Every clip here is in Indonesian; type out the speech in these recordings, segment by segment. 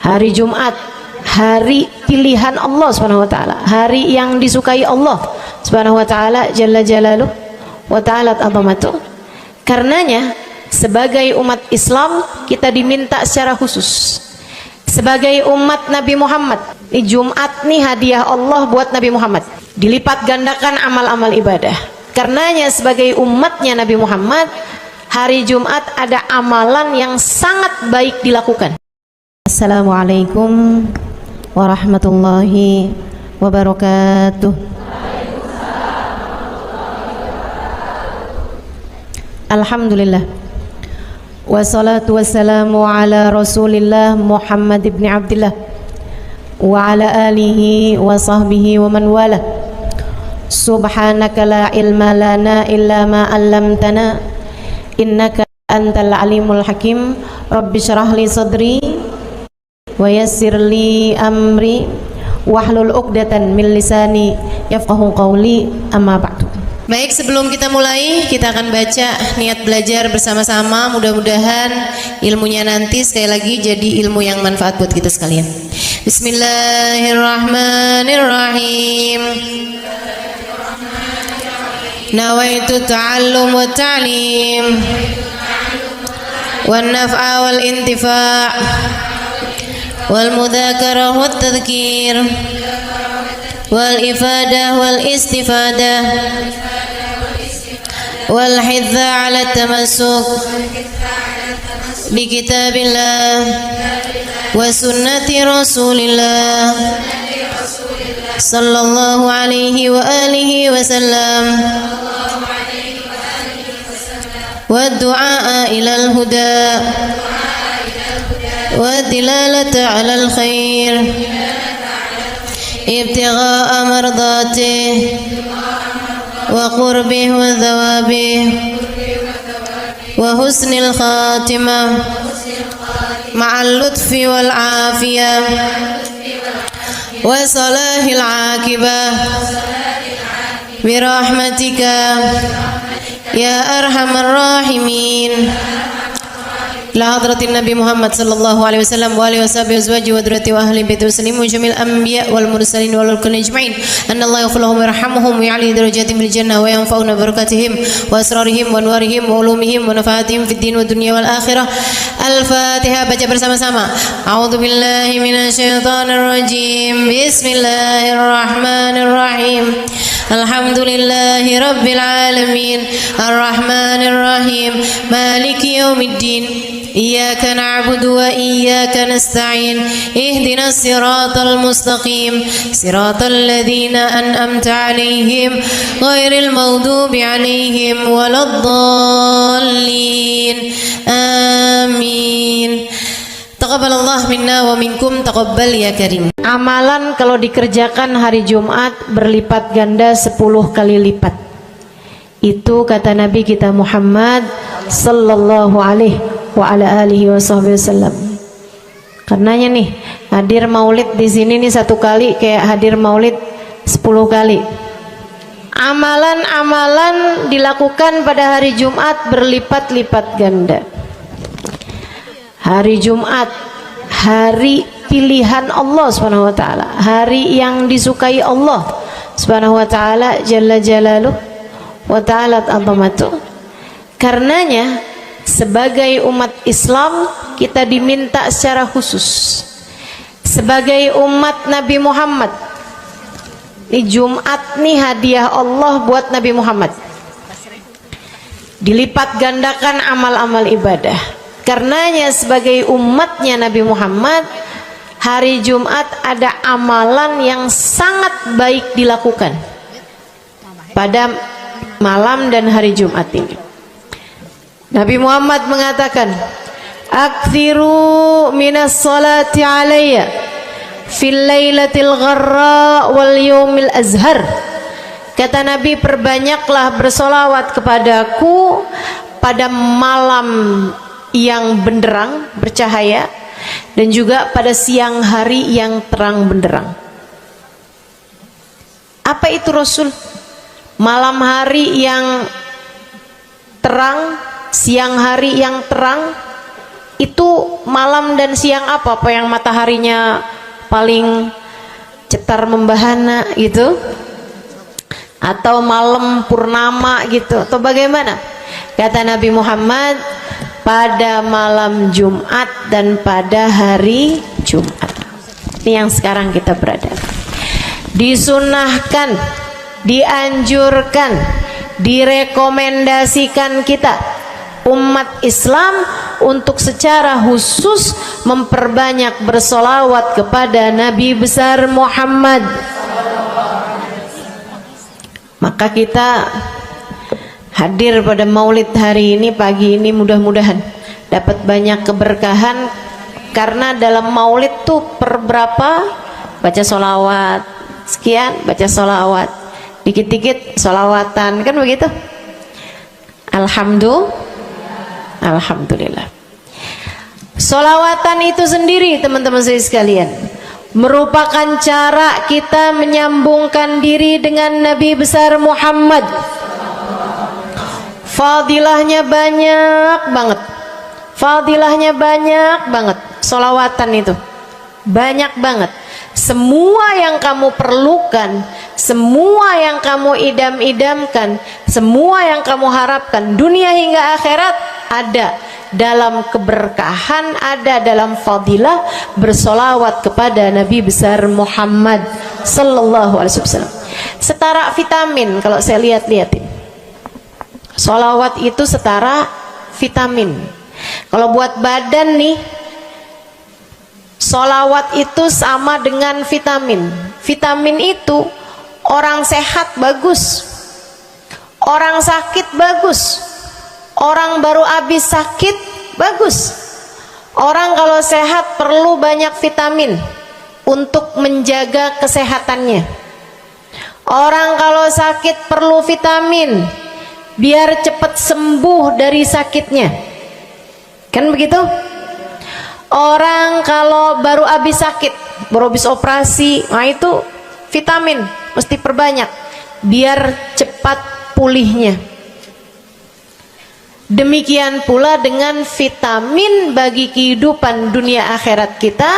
Hari Jumat, hari pilihan Allah Subhanahu wa taala, hari yang disukai Allah Subhanahu wa taala jalla jalaluh wa ta'ala azamatuh. Karenanya sebagai umat Islam kita diminta secara khusus sebagai umat Nabi Muhammad, di Jumat nih hadiah Allah buat Nabi Muhammad, dilipat gandakan amal-amal ibadah. Karenanya sebagai umatnya Nabi Muhammad, hari Jumat ada amalan yang sangat baik dilakukan. Assalamualaikum warahmatullahi wabarakatuh. Alhamdulillah, wassalatu wassalamu ala rasulillah Muhammad ibn Abdillah wa ala alihi wa sahbihi wa man wala. Subhanaka la ilma lana illa ma 'allamtana innaka antal alimul hakim. Rabbi syrah li sadri wa yassir li amri wahlul 'uqdatan min lisani yafqahu qawli, amma ba'du. Baik, sebelum kita mulai, kita akan baca niat belajar bersama-sama. Mudah-mudahan ilmunya nanti sekali lagi jadi ilmu yang manfaat buat kita sekalian. Bismillahirrahmanirrahim. Nawaitu ta'allum wa ta'lim wan naf'a wal intifa' wal mudzakarah wat tadhkir wal ifadah wal istifadah wal hidza 'ala tamassuk bi kitabillah wa sunnati rasulillah sallallahu alaihi wa alihi wasallam wa du'a ilal huda wa dilalata 'alal khair ibtigha'a mardatih wa qurbih wa thawabih wa husnil khatimah ma'al lutfi wal afiyah wa salahil aqibah birahmatika ya arhamar rahimin. La hadratin Nabi Muhammad sallallahu alaihi wasallam wa alihi washabihi azwaji wa dzurriyyati wa ahli baiti muslimin jamil anbiya wal mursalin wal kulli ajma'in. Anallahu yaghfiruhum wa yarhamuhum wa ya'li darajatihim fil jannah wa yanfa'una barakatihim wa asrarihim wa anwarihim wa ulumihim wa nafaatihim fid din wa dunya wal akhirah. Al-Fatihah, baca bersama-sama. A'udzu billahi minasyaitonir rajim. Bismillahirrahmanirrahim. Alhamdulillahi rabbil alamin. Arrahmanir rahim. Maliki yaumiddin. Iyyaka na'budu wa iyyaka nasta'in. Ihdinas siratal mustaqim. Siratal ladzina an'amta 'alaihim ghairil maghdubi 'alaihim waladdallin. Amin. Taqabbalallah minna wa minkum, taqabbal ya karim. Amalan kalau dikerjakan hari Jumat berlipat ganda 10 kali lipat. Itu kata Nabi kita Muhammad sallallahu alaihi wa ala alihi wasallam. Karenanya nih, hadir maulid di sini nih 1 kali kayak hadir maulid 10 kali. Amalan-amalan dilakukan pada hari Jumat berlipat-lipat ganda. Hari Jumat, hari pilihan Allah Subhanahu wa taala, hari yang disukai Allah Subhanahu wa taala jalla jalaluh wa ta'ala azamatuh. Karenanya sebagai umat Islam kita diminta secara khusus sebagai umat Nabi Muhammad, di Jumat nih hadiah Allah buat Nabi Muhammad, dilipat gandakan amal-amal ibadah. Karenanya sebagai umatnya Nabi Muhammad, hari Jumat ada amalan yang sangat baik dilakukan pada malam dan hari Jumat ini. Nabi Muhammad mengatakan, "Aktsiru minas salati alayya fil lailatil gharra wal yaumil azhar." Kata Nabi, perbanyaklah bersolawat kepadaku pada malam yang benderang, bercahaya, dan juga pada siang hari yang terang benderang. Apa itu Rasul? Malam hari yang terang, siang hari yang terang, Itu malam dan siang apa yang mataharinya paling cetar membahana gitu, atau malam purnama gitu, atau bagaimana? Kata Nabi Muhammad, pada malam Jumat dan pada hari Jumat. Ini yang sekarang kita berada. Disunahkan, dianjurkan, direkomendasikan kita umat Islam untuk secara khusus memperbanyak bersolawat kepada Nabi besar Muhammad. Maka kita hadir pada maulid hari ini, pagi ini, mudah-mudahan dapat banyak keberkahan, karena dalam maulid tuh per berapa baca solawat sekian, baca solawat dikit-dikit, solawatan, kan begitu. Alhamdulillah. Solawatan itu sendiri teman-teman sekalian merupakan cara kita menyambungkan diri dengan Nabi besar Muhammad. Fadilahnya banyak banget, fadilahnya banyak banget. Solawatan itu banyak banget. Semua yang kamu perlukan, semua yang kamu idam-idamkan, semua yang kamu harapkan, dunia hingga akhirat, ada dalam keberkahan, ada dalam fadilah bersolawat kepada Nabi besar Muhammad sallallahu alaihi wasallam. Setara vitamin kalau saya lihat-lihatin. Solawat itu setara vitamin. Kalau buat badan nih, solawat itu sama dengan vitamin. Vitamin itu orang sehat bagus, orang sakit bagus, orang baru habis sakit bagus. Orang kalau sehat perlu banyak vitamin untuk menjaga kesehatannya. Orang kalau sakit perlu vitamin biar cepat sembuh dari sakitnya, kan begitu? Orang kalau baru habis sakit, baru habis operasi, nah itu vitamin mesti perbanyak biar cepat pulihnya. Demikian pula dengan vitamin bagi kehidupan dunia akhirat kita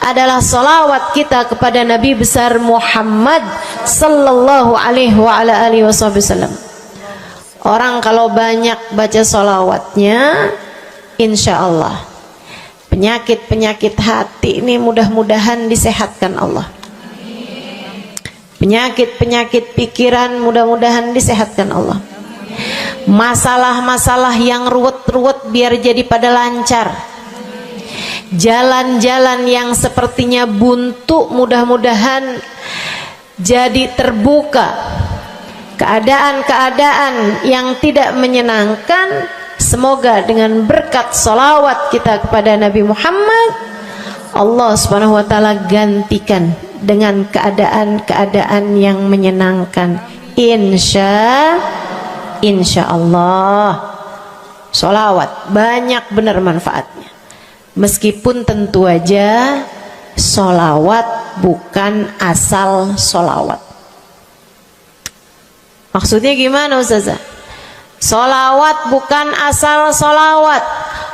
adalah salawat kita kepada Nabi besar Muhammad sallallahu alaihi wasallam. Orang kalau banyak baca salawatnya, insya Allah penyakit-penyakit hati ini mudah-mudahan disehatkan Allah. Penyakit-penyakit pikiran mudah-mudahan disehatkan Allah. Masalah-masalah yang ruwet-ruwet biar jadi pada lancar. Jalan-jalan yang sepertinya buntu mudah-mudahan jadi terbuka. Keadaan-keadaan yang tidak menyenangkan, semoga dengan berkat salawat kita kepada Nabi Muhammad, Allah subhanahu wa ta'ala gantikan dengan keadaan-keadaan yang menyenangkan. Insya Allah. Salawat banyak benar manfaatnya. Meskipun tentu aja salawat bukan asal salawat. Maksudnya gimana Ustazah? Solawat bukan asal solawat.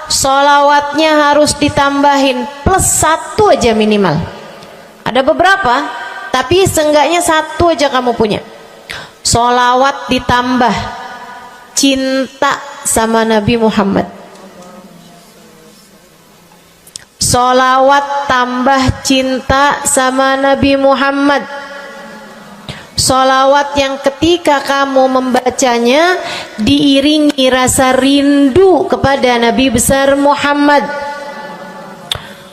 Solawatnya harus ditambahin plus 1 aja minimal. Ada beberapa, tapi seenggaknya 1 aja kamu punya. Solawat ditambah cinta sama Nabi Muhammad. Solawat tambah cinta sama Nabi Muhammad. Solawat yang ketika kamu membacanya diiringi rasa rindu kepada Nabi besar Muhammad.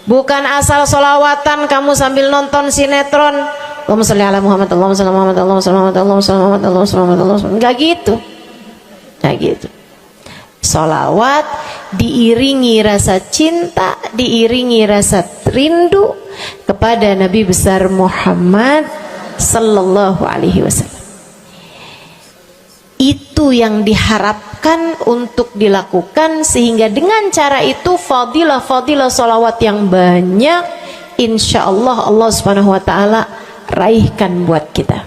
Bukan asal solawatan kamu sambil nonton sinetron, Allahumma sholli ala Muhammad, Allahumma sholli ala Muhammad, Allahumma sholli ala Muhammad, Allahumma sholli ala Muhammad, Allahumma sholli ala Muhammad. Enggak gitu. Enggak gitu. Solawat diiringi rasa cinta, diiringi rasa rindu kepada Nabi besar Muhammad sallallahu alaihi wasallam. Itu yang diharapkan untuk dilakukan, sehingga dengan cara itu fadilah-fadilah salawat yang banyak insya Allah Allah subhanahu wa ta'ala raihkan buat kita.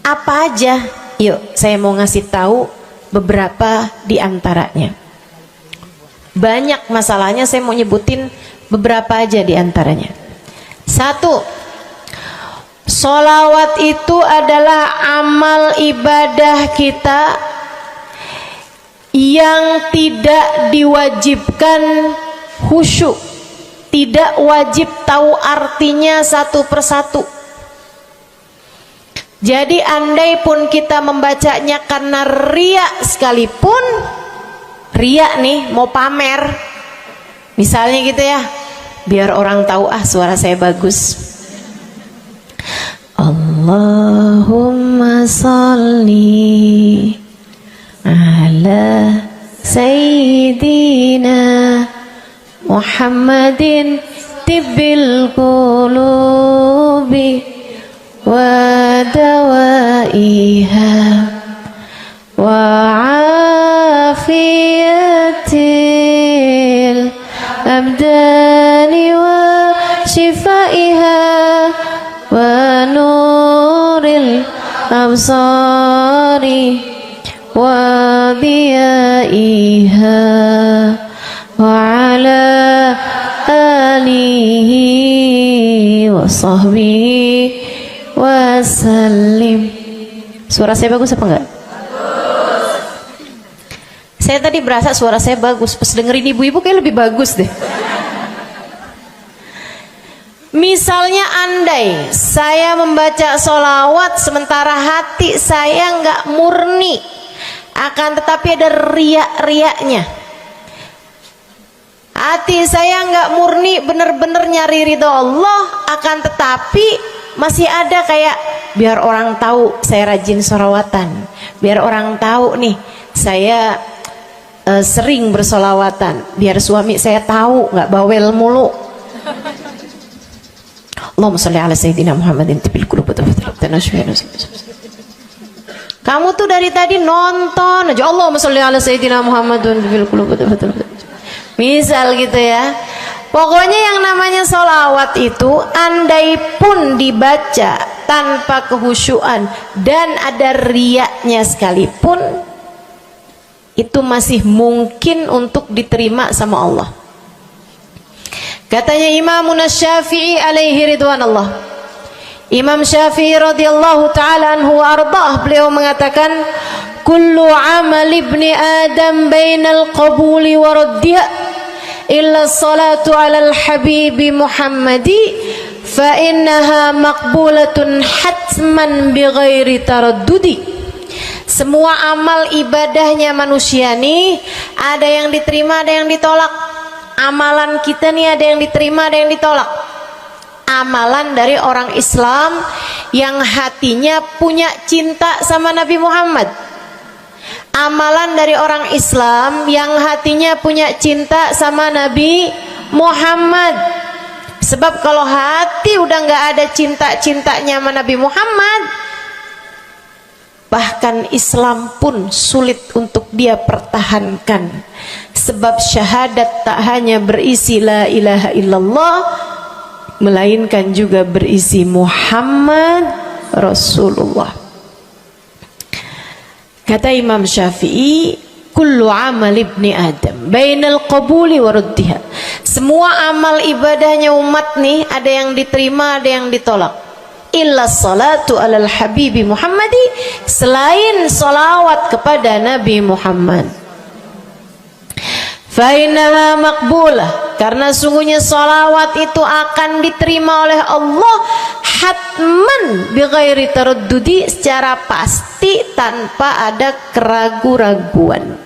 Apa aja? Yuk saya mau ngasih tahu beberapa di antaranya. Banyak masalahnya, saya mau nyebutin beberapa aja di antaranya. Satu, sholawat itu adalah amal ibadah kita yang tidak diwajibkan khusyuk, tidak wajib tahu artinya satu persatu. Jadi andai pun kita membacanya karena riya sekalipun, riya nih mau pamer, misalnya gitu ya, biar orang tahu suara saya bagus. Allahumma sholli ala sayyidina Muhammadin tibbil qulubi wa dawaiha wa afiyatil abdani wa shifaiha wa nuril absari wa diyaiha wa ala alihi wa sahbihi wasallim. Suara saya bagus apa enggak? Bagus. Saya tadi berasa suara saya bagus, pas dengerin ibu-ibu kayak lebih bagus deh. Misalnya andai saya membaca sholawat sementara hati saya enggak murni, akan tetapi ada riak-riaknya. Hati saya enggak murni bener-bener nyari ridho Allah, akan tetapi masih ada kayak biar orang tahu saya rajin sholawatan, biar orang tahu nih saya sering bersolawatan, biar suami saya tahu nggak bawel mulu. Allahumma sholli ala sayyidina Muhammadin tibil qulubi. Kamu tuh dari tadi nonton aja Allahumma sholli ala sayyidina Muhammadin tibil qulubi. Misal gitu ya. Pokoknya yang namanya sholawat itu andai pun dibaca tanpa kehusyuan dan ada riaknya sekalipun, itu masih mungkin untuk diterima sama Allah. Katanya Imam Syafi'i alaihi ridwanullah, Imam Syafi'i radhiyallahu ta'ala anhu wa ardhah, beliau mengatakan kullu amal ibni adam bainal qabuli wa raddiha illa salatu alal habibi Muhammadi fa innaha maqbulatun hatman bighairi taraddudi. Semua amal ibadahnya manusia nih ada yang diterima, ada yang ditolak. Amalan kita nih ada yang diterima, ada yang ditolak. Amalan dari orang Islam yang hatinya punya cinta sama Nabi Muhammad, amalan dari orang Islam yang hatinya punya cinta sama Nabi Muhammad. Sebab kalau hati udah nggak ada cinta-cintanya sama Nabi Muhammad, bahkan Islam pun sulit untuk dia pertahankan. Sebab syahadat tak hanya berisi la ilaha illallah, melainkan juga berisi Muhammad Rasulullah. Kata Imam Syafi'i, kullu amal ibni adam bainal qabuli wa raddiha. Semua amal ibadahnya umat nih ada yang diterima, ada yang ditolak. Illa salatu alal habibi Muhammadi, selain salawat kepada Nabi Muhammad. Fa innaha maqbulah, karena sungguhnya salawat itu akan diterima oleh Allah hatman bighairi taraddudi, secara pasti tanpa ada keraguan-raguan.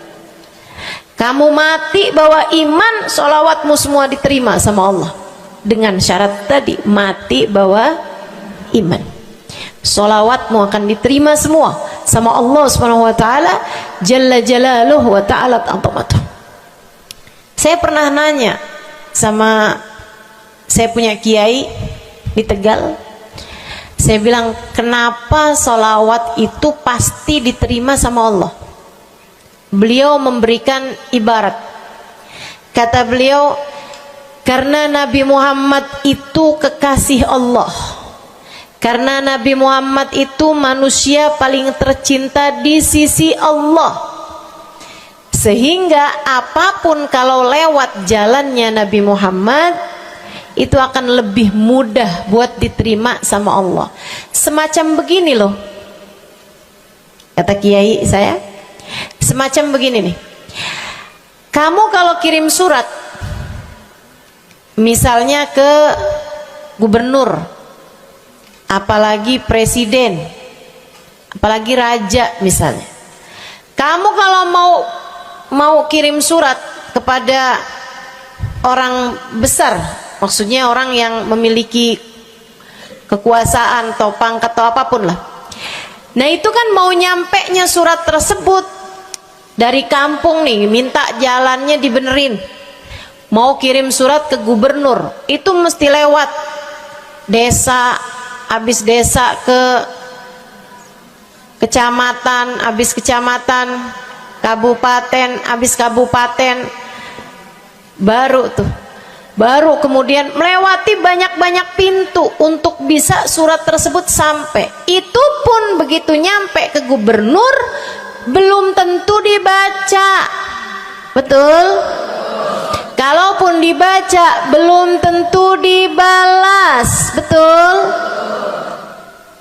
Kamu mati bawa iman, sholawatmu semua diterima sama Allah. Dengan syarat tadi, mati bawa iman, sholawatmu akan diterima semua sama Allah Subhanahu wa ta'ala jalla jalaluhu wa ta'alat azamatuh. Saya pernah nanya sama saya punya kiai di Tegal, saya bilang, kenapa sholawat itu pasti diterima sama Allah? Beliau memberikan ibarat, kata beliau, karena Nabi Muhammad itu kekasih Allah, karena Nabi Muhammad itu manusia paling tercinta di sisi Allah. Sehingga apapun kalau lewat jalannya Nabi Muhammad itu akan lebih mudah buat diterima sama Allah. Semacam begini loh, kata kiai saya, semacam begini nih. Kamu kalau kirim surat misalnya ke gubernur, apalagi presiden, apalagi raja misalnya, kamu kalau mau kirim surat kepada orang besar, maksudnya orang yang memiliki kekuasaan atau pangkat atau apapun lah. Nah itu kan mau nyampe nya surat tersebut dari kampung nih, minta jalannya dibenerin, mau kirim surat ke gubernur, itu mesti lewat desa, habis desa ke kecamatan, habis kecamatan, kabupaten, habis kabupaten, baru kemudian melewati banyak-banyak pintu untuk bisa surat tersebut sampai. Itu pun begitu nyampe ke gubernur belum tentu dibaca, betul? Kalaupun dibaca belum tentu dibalas, betul?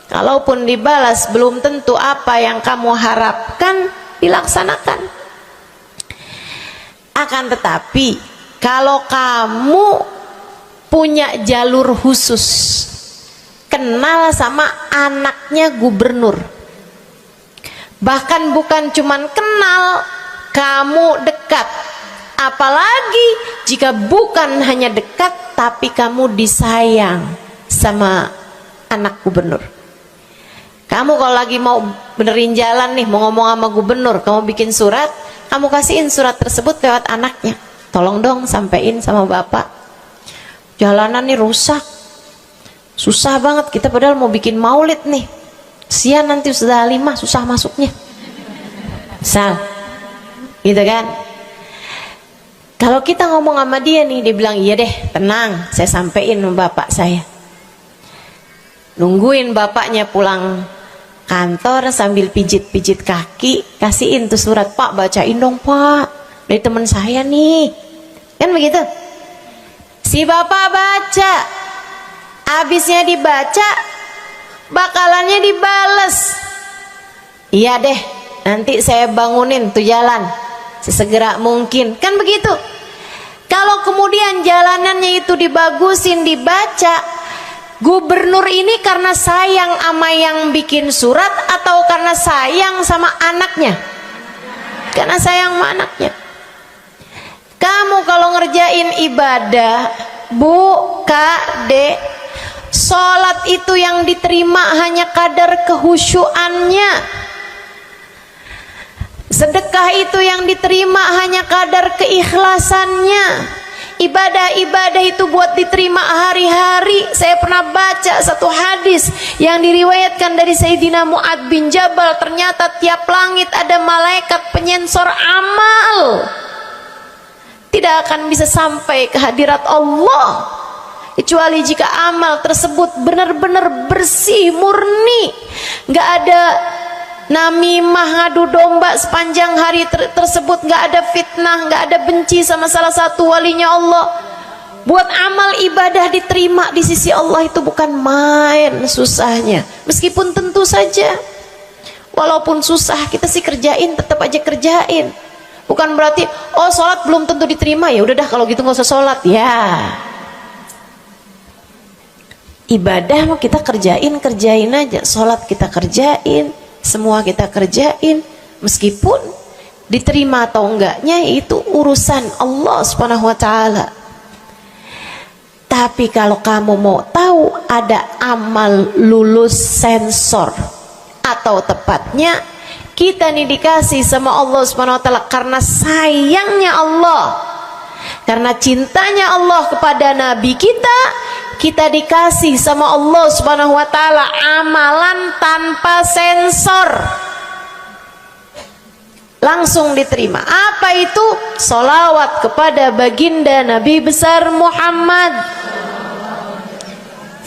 Kalaupun dibalas belum tentu apa yang kamu harapkan dilaksanakan. Akan tetapi kalau kamu punya jalur khusus, kenal sama anaknya gubernur, bahkan bukan cuman kenal, kamu dekat, apalagi jika bukan hanya dekat tapi kamu disayang sama anak gubernur. Kamu kalau lagi mau benerin jalan nih, mau ngomong sama gubernur, kamu bikin surat, kamu kasihin surat tersebut lewat anaknya, tolong dong sampein sama bapak, jalanan nih rusak, susah banget, kita padahal mau bikin maulid nih, sian nanti sudah 5 susah masuknya, misal gitu kan. Kalau kita ngomong sama dia nih, dia bilang iya deh, tenang, saya sampein sama bapak saya. Nungguin bapaknya pulang kantor sambil pijit-pijit kaki, kasihin tuh surat, Pak bacain dong Pak, dari teman saya nih, kan begitu. Si bapak baca, habisnya dibaca, bakalannya dibales, iya deh, nanti saya bangunin tuh jalan sesegera mungkin, kan begitu. Kalau kemudian jalanannya itu dibagusin, dibaca, gubernur ini karena sayang sama yang bikin surat atau karena sayang sama anaknya? Karena sayang sama anaknya. Kamu kalau ngerjain ibadah, Bu, Kak, Dek, sholat itu yang diterima hanya kadar kehusyuannya. Sedekah itu yang diterima hanya kadar keikhlasannya. Ibadah-ibadah itu buat diterima hari-hari. Saya pernah baca satu hadis yang diriwayatkan dari Sayyidina Mu'ad bin Jabal, ternyata tiap langit ada malaikat penyensor amal, tidak akan bisa sampai ke hadirat Allah kecuali jika amal tersebut benar-benar bersih, murni, nggak ada namimah, ngadu domba sepanjang hari tersebut, nggak ada fitnah, nggak ada benci sama salah satu walinya Allah. Buat amal ibadah diterima di sisi Allah itu bukan main susahnya. Meskipun tentu saja walaupun susah kita sih kerjain, tetap aja kerjain. Bukan berarti oh sholat belum tentu diterima, ya udah dah kalau gitu nggak usah sholat ya. Ibadah mau kita kerjain aja, sholat kita kerjain, semua kita kerjain, meskipun diterima atau enggaknya itu urusan Allah Subhanahu wa taala. Tapi kalau kamu mau tahu, ada amal lulus sensor, atau tepatnya kita nih dikasih sama Allah Subhanahu wa taala karena sayangnya Allah, karena cintanya Allah kepada nabi kita, kita dikasih sama Allah Subhanahu wa taala amalan tanpa sensor, langsung diterima. Apa itu? Sholawat kepada baginda Nabi besar Muhammad.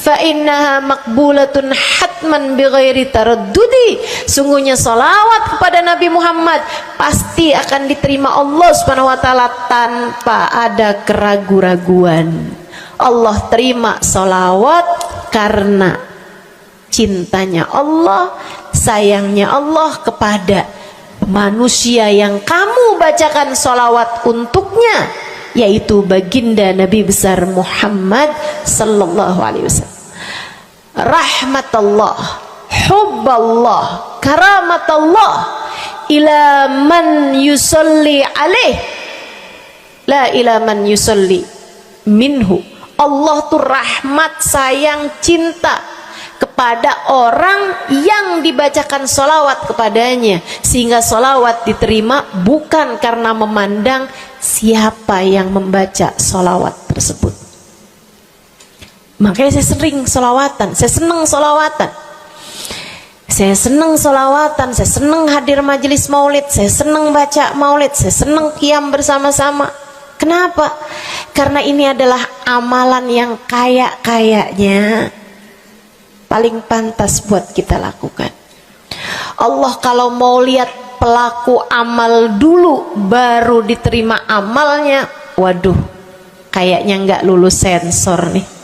fa innaha maqbulatun hatman bighairi taraddudi. Sungguhnya salawat kepada Nabi Muhammad pasti akan diterima Allah Subhanahu wa taala tanpa ada keraguan-raguan. Allah terima salawat karena cintanya Allah, sayangnya Allah kepada manusia yang kamu bacakan salawat untuknya, yaitu baginda Nabi besar Muhammad sallallahu alaihi wasallam. Rahmatullah, hubballah, karamatullah ila man yusalli alaih, la ila man yusalli minhu. Allah tuh rahmat, sayang, cinta kepada orang yang dibacakan solawat kepadanya, sehingga solawat diterima bukan karena memandang siapa yang membaca solawat tersebut. Makanya saya sering solawatan, saya senang solawatan, saya senang solawatan, saya senang hadir majelis maulid, saya senang baca maulid, saya senang qiyam bersama-sama. Kenapa? Karena ini adalah amalan yang kayaknya paling pantas buat kita lakukan. Allah kalau mau lihat pelaku amal dulu baru diterima amalnya, waduh, kayaknya nggak lulus sensor nih.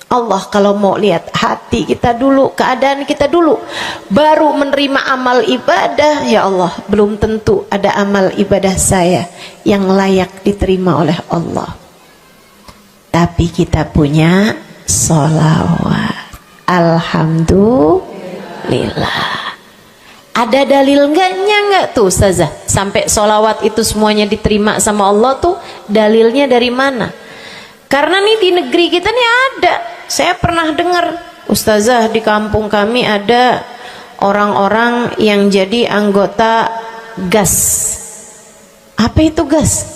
Allah kalau mau lihat hati kita dulu, keadaan kita dulu, baru menerima amal ibadah, ya Allah, belum tentu ada amal ibadah saya yang layak diterima oleh Allah. Tapi kita punya sholawat, alhamdulillah. Ada dalil nggak tuh Ustazah sampai sholawat itu semuanya diterima sama Allah tuh? Dalilnya dari mana? Karena nih di negeri kita nih ada, saya pernah dengar Ustazah, di kampung kami ada orang-orang yang jadi anggota GAS. Apa itu GAS?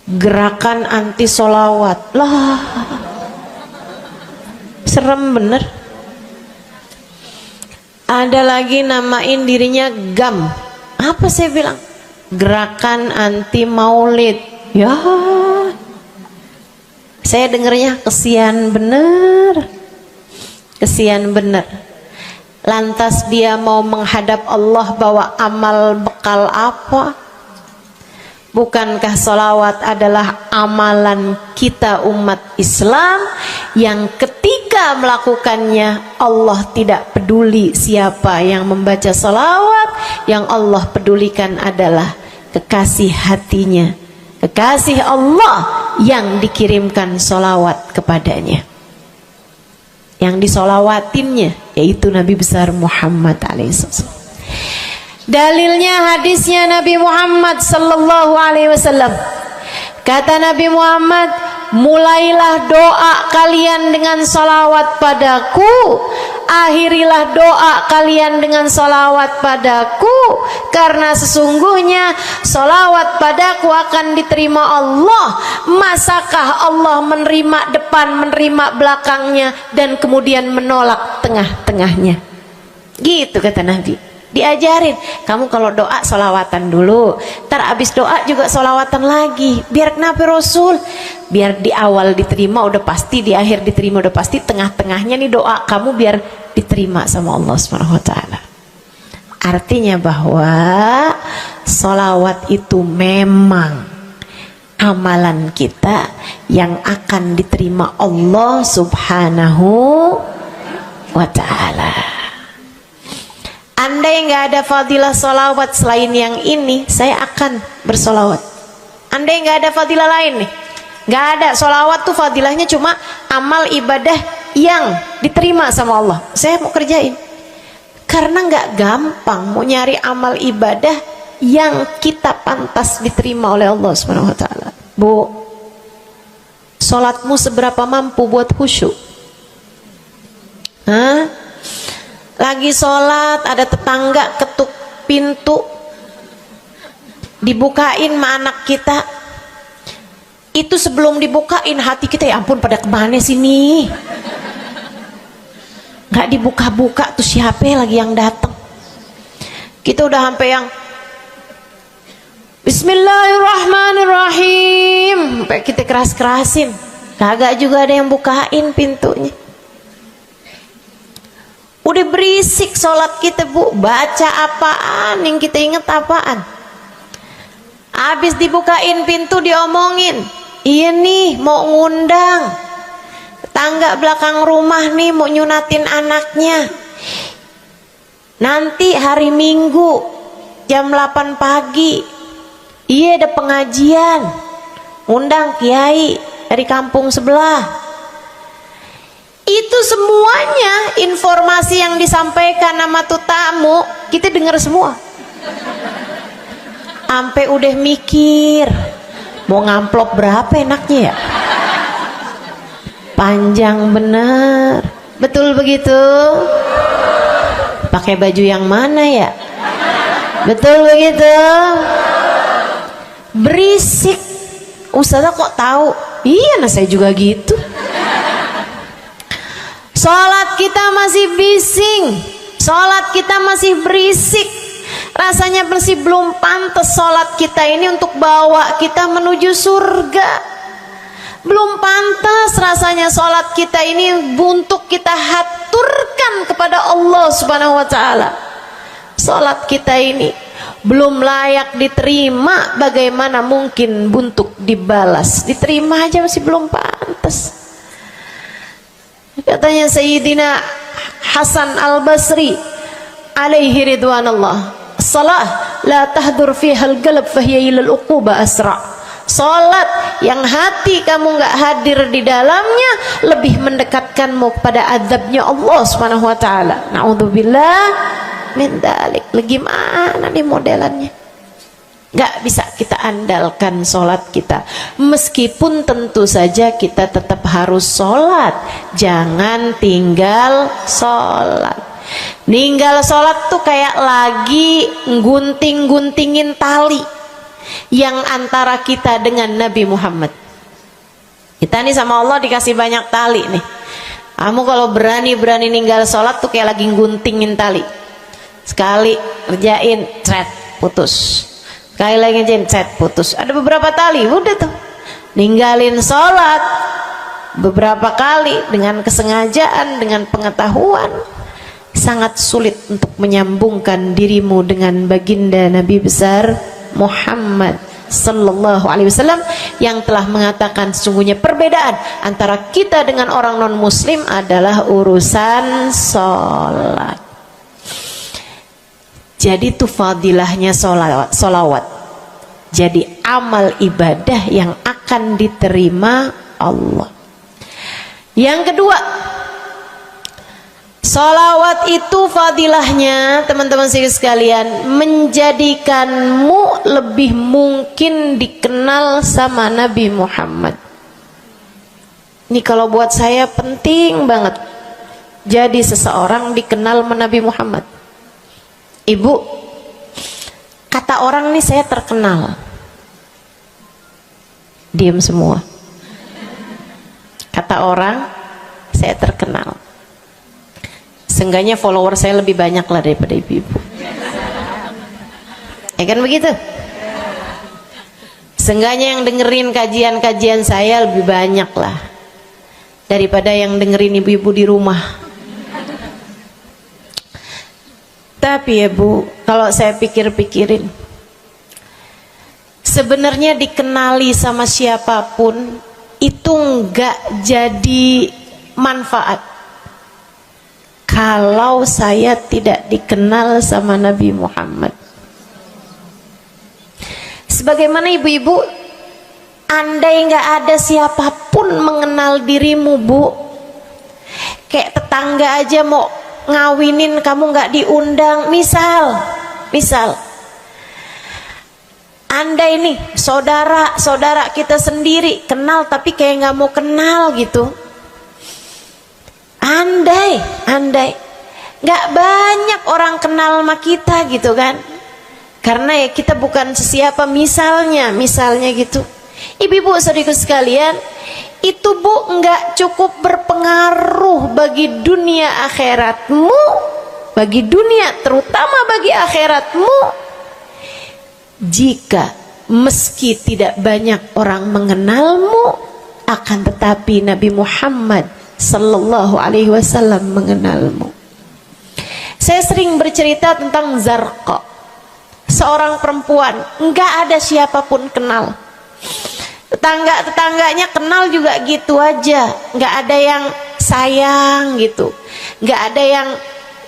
Gerakan anti sholawat. Lah, serem bener. Ada lagi namain dirinya GAM. Apa saya bilang? Gerakan anti maulid. Ya, saya dengernya kesian bener, kesian bener. Lantas dia mau menghadap Allah bawa amal bekal apa? Bukankah sholawat adalah amalan kita umat Islam yang ketika melakukannya Allah tidak peduli siapa yang membaca sholawat, yang Allah pedulikan adalah kekasih hatinya, kekasih Allah yang dikirimkan sholawat kepadanya, yang disolawatinnya yaitu Nabi besar Muhammad alaihissalam. Dalilnya hadisnya Nabi Muhammad sallallahu alaihi wasallam. Kata Nabi Muhammad, mulailah doa kalian dengan salawat padaku, akhirilah doa kalian dengan salawat padaku, karena sesungguhnya salawat padaku akan diterima Allah. Masakah Allah menerima depan, menerima belakangnya, dan kemudian menolak tengah-tengahnya? Gitu kata Nabi. Diajarin, kamu kalau doa solawatan dulu, ntar abis doa juga solawatan lagi. Biar kenapa Rasul? Biar di awal diterima udah pasti, di akhir diterima udah pasti, tengah-tengahnya nih doa kamu biar diterima sama Allah Subhanahu wa taala. Artinya bahwa solawat itu memang amalan kita yang akan diterima Allah Subhanahu wa taala. Andai nggak ada fadilah solawat selain yang ini, saya akan bersolawat. Andai nggak ada fadilah lain nih, nggak ada solawat tuh fadilahnya cuma amal ibadah yang diterima sama Allah, saya mau kerjain. Karena nggak gampang mau nyari amal ibadah yang kita pantas diterima oleh Allah Subhanahu wa taala. Bu, sholatmu seberapa mampu buat khusyuk? Hah? Lagi sholat ada tetangga ketuk pintu, dibukain sama anak kita. Itu sebelum dibukain hati kita, ya ampun pada kemana sini? Gak dibuka-buka tuh siapa lagi yang datang? Kita udah sampai yang Bismillahirrahmanirrahim, sampai kita keras-kerasin. kagak juga ada yang bukain pintunya. Udah berisik sholat kita Bu, baca apaan, yang kita inget apaan. Habis dibukain pintu diomongin, iya nih mau ngundang tetangga belakang rumah nih, mau nyunatin anaknya nanti hari Minggu jam 8 pagi, iya ada pengajian, ngundang kiai dari kampung sebelah. Itu semuanya informasi yang disampaikan sama tuh tamu kita dengar semua. Sampai udah mikir mau ngamplop berapa enaknya ya, panjang bener, betul begitu? Pakai baju yang mana ya, betul begitu? Berisik. Ustazah kok tahu? Iya, nah saya juga gitu. Sholat kita masih bising, sholat kita masih berisik, rasanya masih belum pantas sholat kita ini untuk bawa kita menuju surga. Belum pantas rasanya sholat kita ini untuk kita haturkan kepada Allah Subhanahu wa ta'ala. Sholat kita ini belum layak diterima, bagaimana mungkin untuk dibalas? Diterima aja masih belum pantas. Katanya Sayyidina Hasan Al-Basri alaihi ridwanallah, salah la tahdur fihal galab fahiya ilal uquba asra. Salat yang hati kamu nggak hadir di dalamnya lebih mendekatkanmu kepada azabnya Allah Subhanahu wa taala. Naudzubillah min dzalik. Gimana nih modelannya? Gak bisa kita andalkan sholat kita, meskipun tentu saja kita tetap harus sholat, jangan tinggal sholat. Ninggal sholat tuh kayak lagi gunting-guntingin tali yang antara kita dengan Nabi Muhammad. Kita nih sama Allah dikasih banyak tali nih. Kamu kalau berani-berani ninggal sholat tuh kayak lagi guntingin tali. Sekali kerjain, cret, putus. Sekali lagi cet, putus. Ada beberapa tali, udah tuh ninggalin sholat beberapa kali dengan kesengajaan, dengan pengetahuan, sangat sulit untuk menyambungkan dirimu dengan baginda Nabi besar Muhammad sallallahu alaihi wasallam yang telah mengatakan sesungguhnya perbedaan antara kita dengan orang non muslim adalah urusan sholat. Jadi itu fadilahnya solawat. Jadi amal ibadah yang akan diterima Allah. Yang kedua, solawat itu fadilahnya teman-teman sekalian menjadikanmu lebih mungkin dikenal sama Nabi Muhammad. Ini kalau buat saya penting banget. Jadi seseorang dikenal sama Nabi Muhammad. Ibu, kata orang nih saya terkenal. Diam semua. Kata orang saya terkenal. Seenggaknya follower saya lebih banyak lah daripada ibu-ibu. Ya kan begitu? Seenggaknya yang dengerin kajian-kajian saya lebih banyak lah daripada yang dengerin ibu-ibu di rumah. Tapi ya Bu, kalau saya pikir-pikirin, sebenarnya dikenali sama siapapun itu enggak jadi manfaat kalau saya tidak dikenal sama Nabi Muhammad. Sebagaimana ibu-ibu, andai enggak ada siapapun mengenal dirimu Bu, kayak tetangga aja mau ngawinin kamu nggak diundang, misal andai nih saudara kita sendiri kenal tapi kayak nggak mau kenal gitu, andai nggak banyak orang kenal sama kita gitu kan, karena ya kita bukan sesiapa, misalnya gitu. Ibu-ibu saudaraku sekalian, itu Bu nggak cukup berpengaruh bagi dunia akhiratmu, bagi dunia terutama bagi akhiratmu, jika meski tidak banyak orang mengenalmu akan tetapi Nabi Muhammad sallallahu alaihi wasallam mengenalmu. Saya sering bercerita tentang Zarqa, seorang perempuan, enggak ada siapapun kenal. Tetangga-tetangganya kenal juga gitu aja, enggak ada yang sayang gitu, enggak ada yang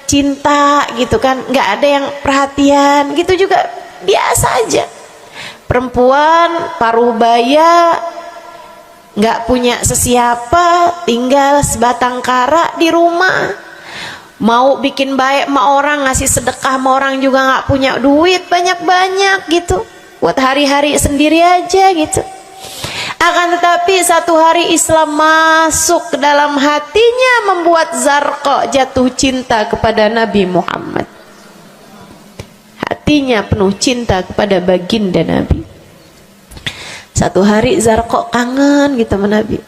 cinta gitu kan, enggak ada yang perhatian gitu, juga biasa aja. Perempuan paruh baya, nggak punya sesiapa, tinggal sebatang kara di rumah. Mau bikin baik sama orang, ngasih sedekah sama orang juga nggak punya duit banyak-banyak gitu, buat hari-hari sendiri aja gitu. Akan tetapi satu hari Islam masuk ke dalam hatinya, membuat Zarqa jatuh cinta kepada Nabi Muhammad. Hatinya penuh cinta kepada baginda Nabi. Satu hari Zarqa kangen gitu sama Nabi.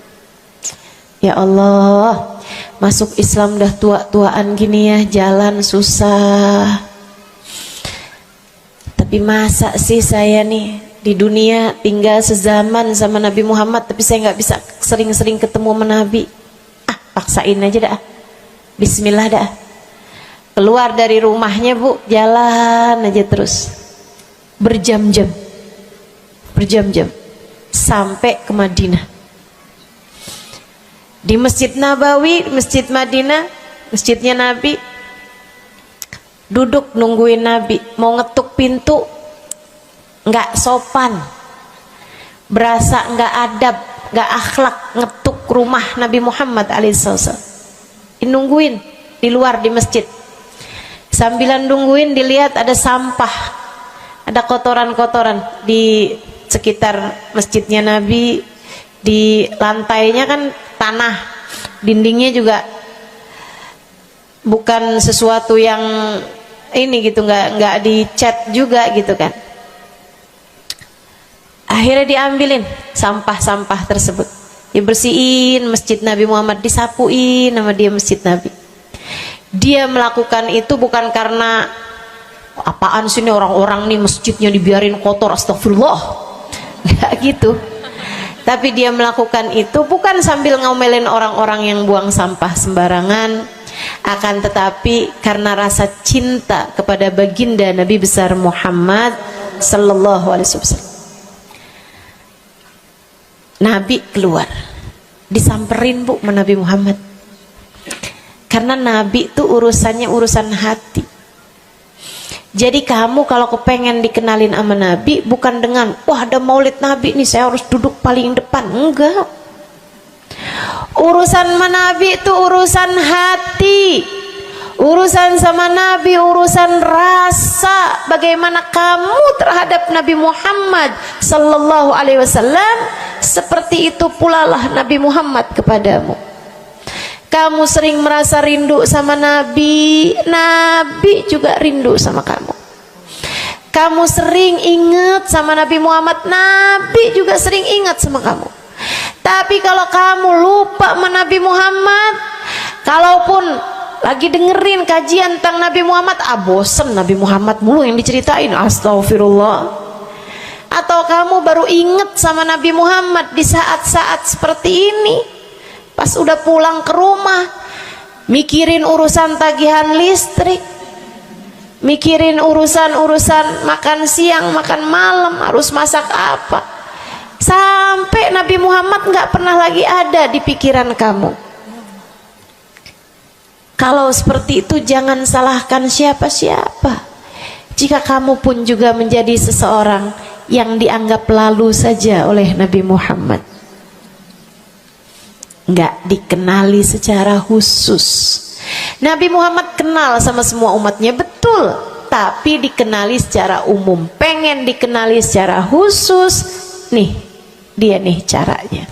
Ya Allah, masuk Islam dah tua-tuaan gini ya, jalan susah. Tapi masa sih saya nih di dunia tinggal sezaman sama Nabi Muhammad, tapi saya nggak bisa sering-sering ketemu sama Nabi. Paksain aja dah. Bismillah dah. Keluar dari rumahnya bu, jalan aja terus berjam-jam sampai ke Madinah. Di Masjid Nabawi, Masjid Madinah, masjidnya Nabi, duduk nungguin Nabi. Mau ngetuk pintu nggak sopan, berasa nggak adab, nggak akhlak, ngetuk rumah Nabi Muhammad alaihissalam. Nungguin di luar di masjid. Sambilan nungguin dilihat ada sampah, ada kotoran-kotoran di sekitar masjidnya Nabi. Di lantainya kan tanah, dindingnya juga bukan sesuatu yang ini gitu, nggak dicat juga gitu kan. Akhirnya diambilin sampah-sampah tersebut, dibersihin masjid Nabi Muhammad, disapuin nama dia masjid Nabi. Dia melakukan itu bukan karena apaan sih nih orang-orang nih masjidnya dibiarin kotor, astagfirullah, nggak gitu. Tapi dia melakukan itu bukan sambil ngomelin orang-orang yang buang sampah sembarangan, akan tetapi karena rasa cinta kepada baginda Nabi besar Muhammad sallallahu alaihi wasallam. Nabi keluar, disamperin bu sama Nabi Muhammad. Karena Nabi itu urusannya urusan hati. Jadi kamu kalau kepengen dikenalin sama Nabi, bukan dengan wah ada maulid Nabi nih saya harus duduk paling depan, enggak. Urusan sama Nabi itu urusan hati. Urusan sama Nabi urusan rasa, bagaimana kamu terhadap Nabi Muhammad sallallahu alaihi wasallam, seperti itu pula lah Nabi Muhammad kepadamu. Kamu sering merasa rindu sama Nabi, Nabi juga rindu sama kamu. Kamu sering ingat sama Nabi Muhammad, Nabi juga sering ingat sama kamu. Tapi kalau kamu lupa sama Nabi Muhammad, kalaupun lagi dengerin kajian tentang Nabi Muhammad, bosen Nabi Muhammad mulu yang diceritain, astagfirullah. Atau kamu baru ingat sama Nabi Muhammad di saat-saat seperti ini, pas udah pulang ke rumah, mikirin urusan tagihan listrik, mikirin urusan makan siang, makan malam, harus masak apa, sampai Nabi Muhammad nggak pernah lagi ada di pikiran kamu. Kalau seperti itu jangan salahkan siapa-siapa. Jika kamu pun juga menjadi seseorang yang dianggap lalu saja oleh Nabi Muhammad, nggak dikenali secara khusus. Nabi Muhammad kenal sama semua umatnya, betul, tapi dikenali secara umum. Pengen dikenali secara khusus, nih dia nih caranya.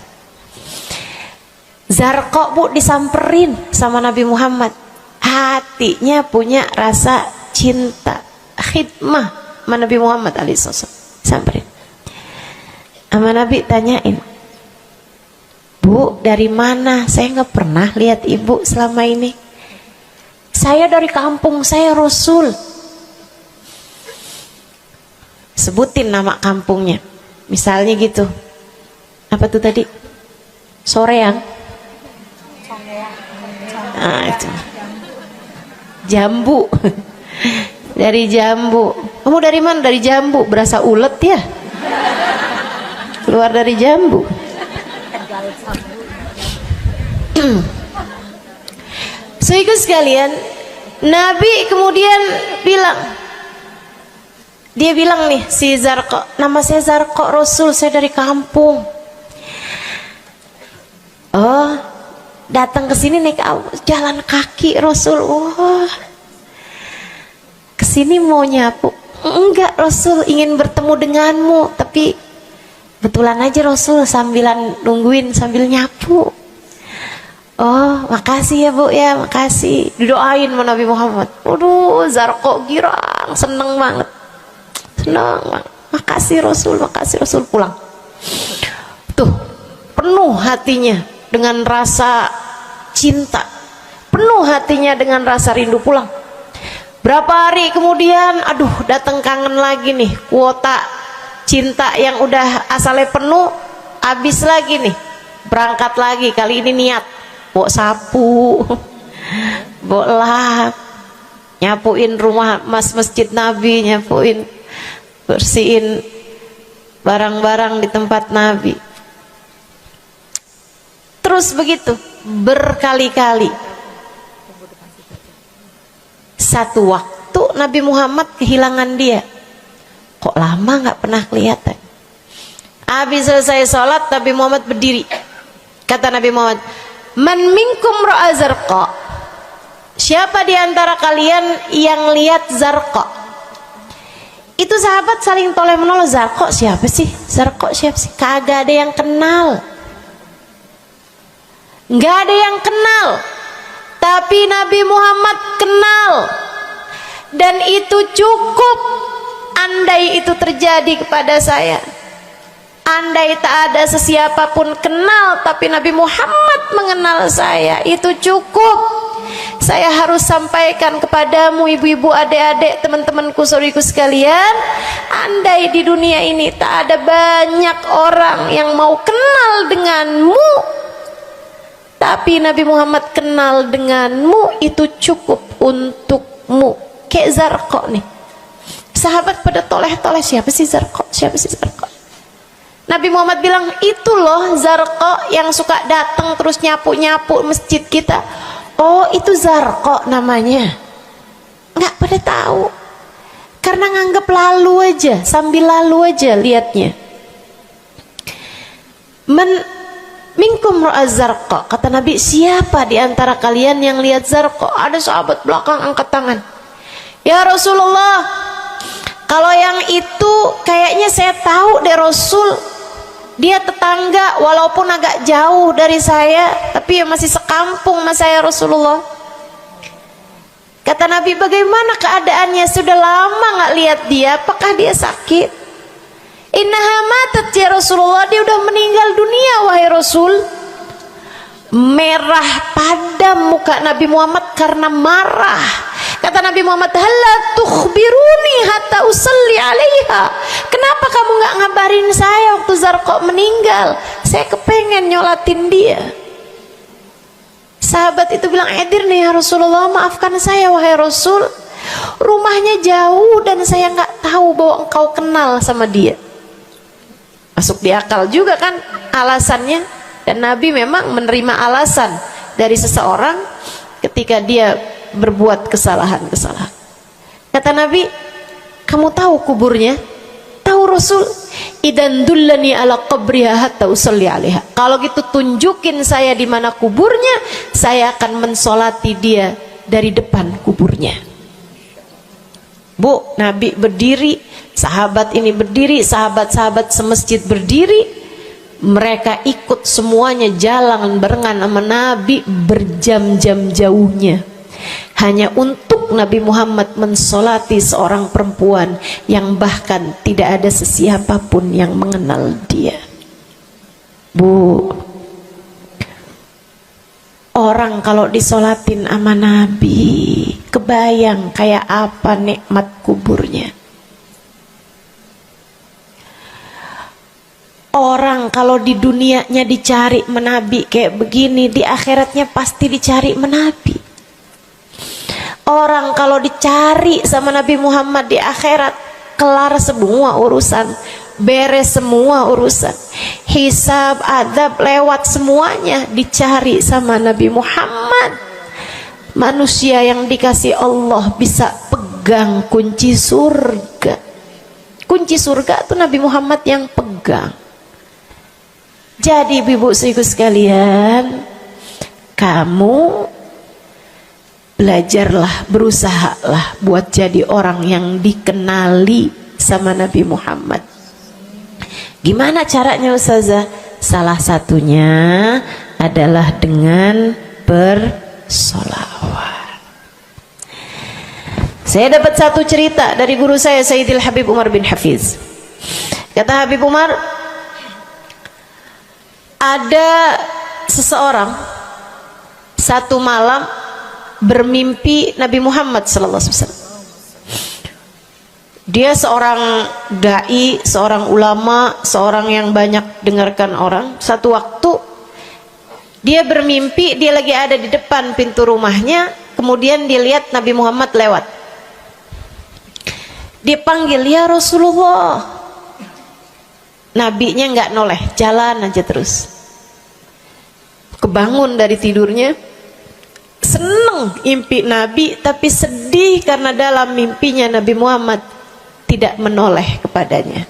Zarqa bu disamperin sama Nabi Muhammad, hatinya punya rasa cinta, khidmah sama Nabi Muhammad alaihissalam. Samperin sama Nabi, tanyain, Bu, dari mana? Saya nggak pernah lihat ibu selama ini. Saya dari kampung saya Rasul. Sebutin nama kampungnya. Misalnya gitu. Apa tuh tadi? Soreang. Nah, itu. Jambu. Dari jambu. Kamu dari mana? Dari jambu. Berasa ulet ya? Keluar dari jambu. Saudara sekalian, Nabi kemudian bilang, dia bilang nih si Zarqa, nama saya Zarqa, Rasul, saya dari kampung. Oh, datang ke sini naik jalan kaki Rasul. Wah, kesini mau nyapu? Enggak Rasul, ingin bertemu denganmu, tapi betulan aja Rasul sambilan nungguin sambil nyapu. Oh, makasih ya Bu ya, makasih. Didoain sama Nabi Muhammad. Waduh, Zarqa girang, seneng banget. Seneng banget. Makasih Rasul pulang. Tuh, penuh hatinya dengan rasa cinta. Penuh hatinya dengan rasa rindu pulang. Berapa hari kemudian, aduh, datang kangen lagi nih. Kuota cinta yang udah asalnya penuh, habis lagi nih. Berangkat lagi, kali ini niat. Bawa sapu, bawa lap, nyapuin rumah masjid Nabi, nyapuin, bersihin barang-barang di tempat Nabi. Terus begitu berkali-kali. Satu waktu Nabi Muhammad kehilangan dia. Kok lama nggak pernah kelihatan. Habis selesai sholat, Nabi Muhammad berdiri. Kata Nabi Muhammad, man minkum ra'a Zarqa, siapa di antara kalian yang lihat Zarqa? Itu sahabat saling toleh menolong. Zarqa siapa sih? Zarqa siapa sih? Kagak ada yang kenal, nggak ada yang kenal. Tapi Nabi Muhammad kenal, dan itu cukup. Andai itu terjadi kepada saya, andai tak ada sesiapa pun kenal, tapi Nabi Muhammad mengenal saya, itu cukup. Saya harus sampaikan kepadamu ibu-ibu, adik-adik, teman-temanku, saudariku sekalian, andai di dunia ini tak ada banyak orang yang mau kenal denganmu, tapi Nabi Muhammad kenal denganmu, itu cukup untukmu. Kayak Zarqa nih, sahabat pada toleh-toleh, siapa sih Zarqa? Siapa sih Zarqa? Nabi Muhammad bilang, itu loh Zarqa yang suka datang terus nyapu-nyapu masjid kita. Oh, itu Zarqa namanya. Nggak pada tahu, karena nganggep lalu aja, sambil lalu aja liatnya. Minkum ra'a Zarqa, kata Nabi, siapa di antara kalian yang lihat Zarqa? Ada sahabat belakang angkat tangan. Ya Rasulullah, kalau yang itu kayaknya saya tahu deh Rasul. Dia tetangga walaupun agak jauh dari saya, tapi ya masih sekampung sama saya Rasulullah. Kata Nabi, bagaimana keadaannya? Sudah lama nggak lihat dia, apakah dia sakit? Innaha matat ya Rasulullah, dia udah meninggal dunia wahai Rasul. Merah padam muka Nabi Muhammad karena marah. Kata Nabi Muhammad, halla tukhbiruni hatta usalli alaiha. Kenapa kamu nggak ngabarin saya waktu Zarqa meninggal? Saya kepengen nyolatin dia. Sahabat itu bilang, edir nih ya Rasulullah, maafkan saya wahai Rasul, rumahnya jauh dan saya nggak tahu bahwa engkau kenal sama dia. Masuk di akal juga kan alasannya. Dan Nabi memang menerima alasan dari seseorang ketika dia berbuat kesalahan-kesalahan. Kata Nabi, kamu tahu kuburnya? Tahu Rasul? Idan dullani ala qabriha hatta usalli alaiha. Kalau gitu tunjukin saya di mana kuburnya, saya akan mensolati dia dari depan kuburnya. Bu, Nabi berdiri, sahabat ini berdiri, sahabat-sahabat semasjid berdiri. Mereka ikut semuanya jalan barengan sama Nabi berjam-jam jauhnya, hanya untuk Nabi Muhammad mensolati seorang perempuan yang bahkan tidak ada sesiapapun yang mengenal dia. Bu, orang kalau disolatin sama Nabi, kebayang kayak apa nikmat kuburnya. Orang Orang kalau di dunianya dicari menabi kayak begini, di akhiratnya pasti dicari menabi. Orang kalau dicari sama Nabi Muhammad di akhirat, kelar semua urusan, beres semua urusan, hisab, adab lewat semuanya, dicari sama Nabi Muhammad. Manusia yang dikasih Allah bisa pegang kunci surga. Kunci surga itu Nabi Muhammad yang pegang. Jadi ibu-ibu sekalian, kamu belajarlah, berusahalah buat jadi orang yang dikenali sama Nabi Muhammad. Gimana caranya Ustazah? Salah satunya adalah dengan bersolawat. Saya dapat satu cerita dari guru saya, Sayyidil Habib Umar bin Hafiz. Kata Habib Umar, ada seseorang satu malam bermimpi Nabi Muhammad sallallahu alaihi wasallam. Dia seorang dai, seorang ulama, seorang yang banyak dengarkan orang. Satu waktu dia bermimpi, dia lagi ada di depan pintu rumahnya, kemudian dia lihat Nabi Muhammad lewat. Dia panggil, ya Rasulullah. Nabinya nggak noleh, jalan aja terus. Kebangun dari tidurnya, seneng impi Nabi, tapi sedih karena dalam mimpinya Nabi Muhammad tidak menoleh kepadanya.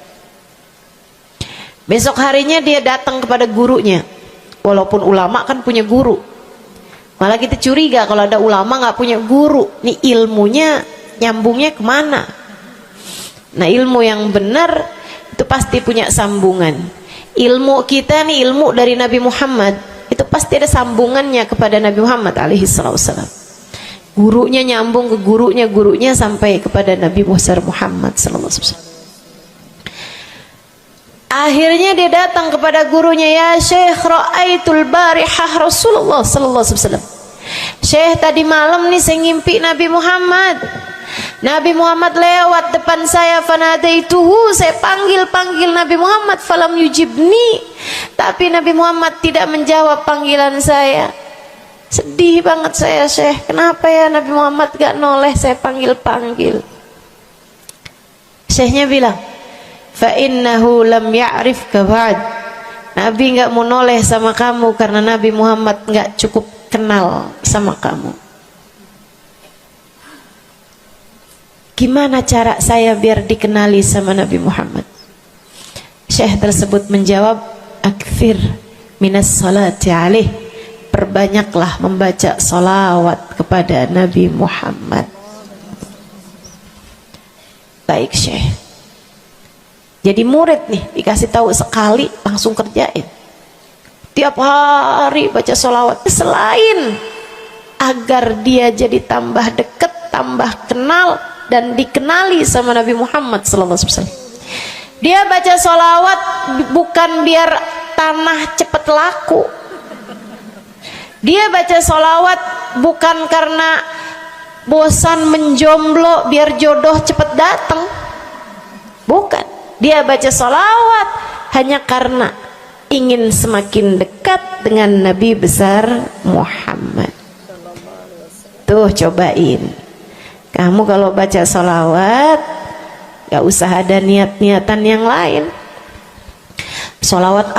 Besok harinya dia datang kepada gurunya. Walaupun ulama kan punya guru, malah kita curiga kalau ada ulama nggak punya guru. Nih ilmunya nyambungnya kemana? Nah, ilmu yang benar itu pasti punya sambungan. Ilmu kita nih, ilmu dari Nabi Muhammad, itu pasti ada sambungannya kepada Nabi Muhammad alaihi wasallam. Gurunya nyambung ke gurunya sampai kepada Nabi Muhammad sallallahu alaihi wasallam. Akhirnya dia datang kepada gurunya, ya Syekh, ra'aitul barihah Rasulullah sallallahu alaihi wasallam. Syekh, tadi malam nih saya ngimpi Nabi Muhammad. Nabi Muhammad lewat depan saya, fanadaituhu, saya panggil Nabi Muhammad, falam yujibni, tapi Nabi Muhammad tidak menjawab panggilan saya. Sedih banget saya, Syekh, kenapa ya Nabi Muhammad gak noleh saya panggil. Syekhnya bilang, fa innahu lam ya'rifka ba'd. Nabi gak mau noleh sama kamu karena Nabi Muhammad gak cukup kenal sama kamu. Gimana cara saya biar dikenali sama Nabi Muhammad? Syekh tersebut menjawab, akfir minas salati alaih, perbanyaklah membaca salawat kepada Nabi Muhammad. Baik Syekh. Jadi murid nih, dikasih tahu sekali langsung kerjain. Tiap hari baca salawat. Selain agar dia jadi tambah dekat, tambah kenal, dan dikenali sama Nabi Muhammad sallallahu alaihi wasallam. Dia baca sholawat bukan biar tanah cepat laku. Dia baca sholawat bukan karena bosan menjomblo biar jodoh cepat datang. Bukan. Dia baca sholawat hanya karena ingin semakin dekat dengan Nabi besar Muhammad. Tuh cobain. Kamu kalau baca sholawat gak usah ada niat-niatan yang lain. Sholawat